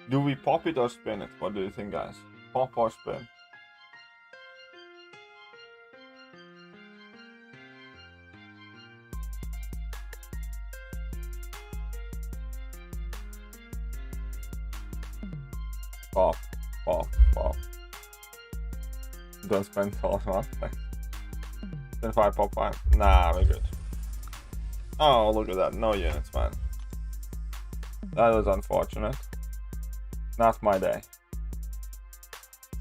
Do we pop it or spin it? What do you think, guys? Pop or spin? Pop, pop, pop. Don't spend all of that. Spin 5, pop 5. Nah, we're good. Oh, look at that. No units, man. That was unfortunate. Not my day.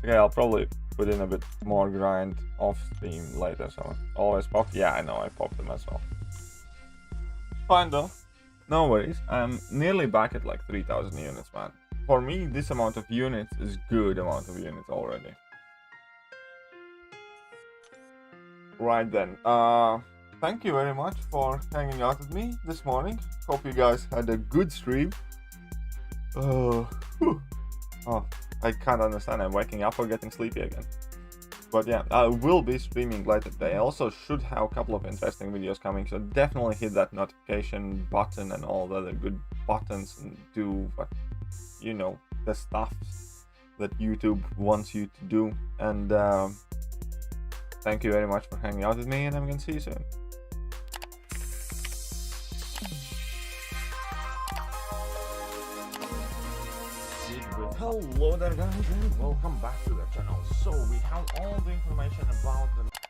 Okay, I'll probably put in a bit more grind off stream later. So always pop. Yeah, I know I popped them as well. Fine though. No worries. I'm nearly back at like 3,000 units, man. For me, this amount of units is good amount of units already. Right then. Thank you very much for hanging out with me this morning. Hope you guys had a good stream. Oh, I can't understand. I'm waking up or getting sleepy again. But yeah, I will be streaming later today. I also should have a couple of interesting videos coming, so definitely hit that notification button and all the other good buttons and do what, you know, the stuff that YouTube wants you to do. And thank you very much for hanging out with me, and I'm gonna see you soon. Hello there guys, and welcome back to the channel. So we have all the information about the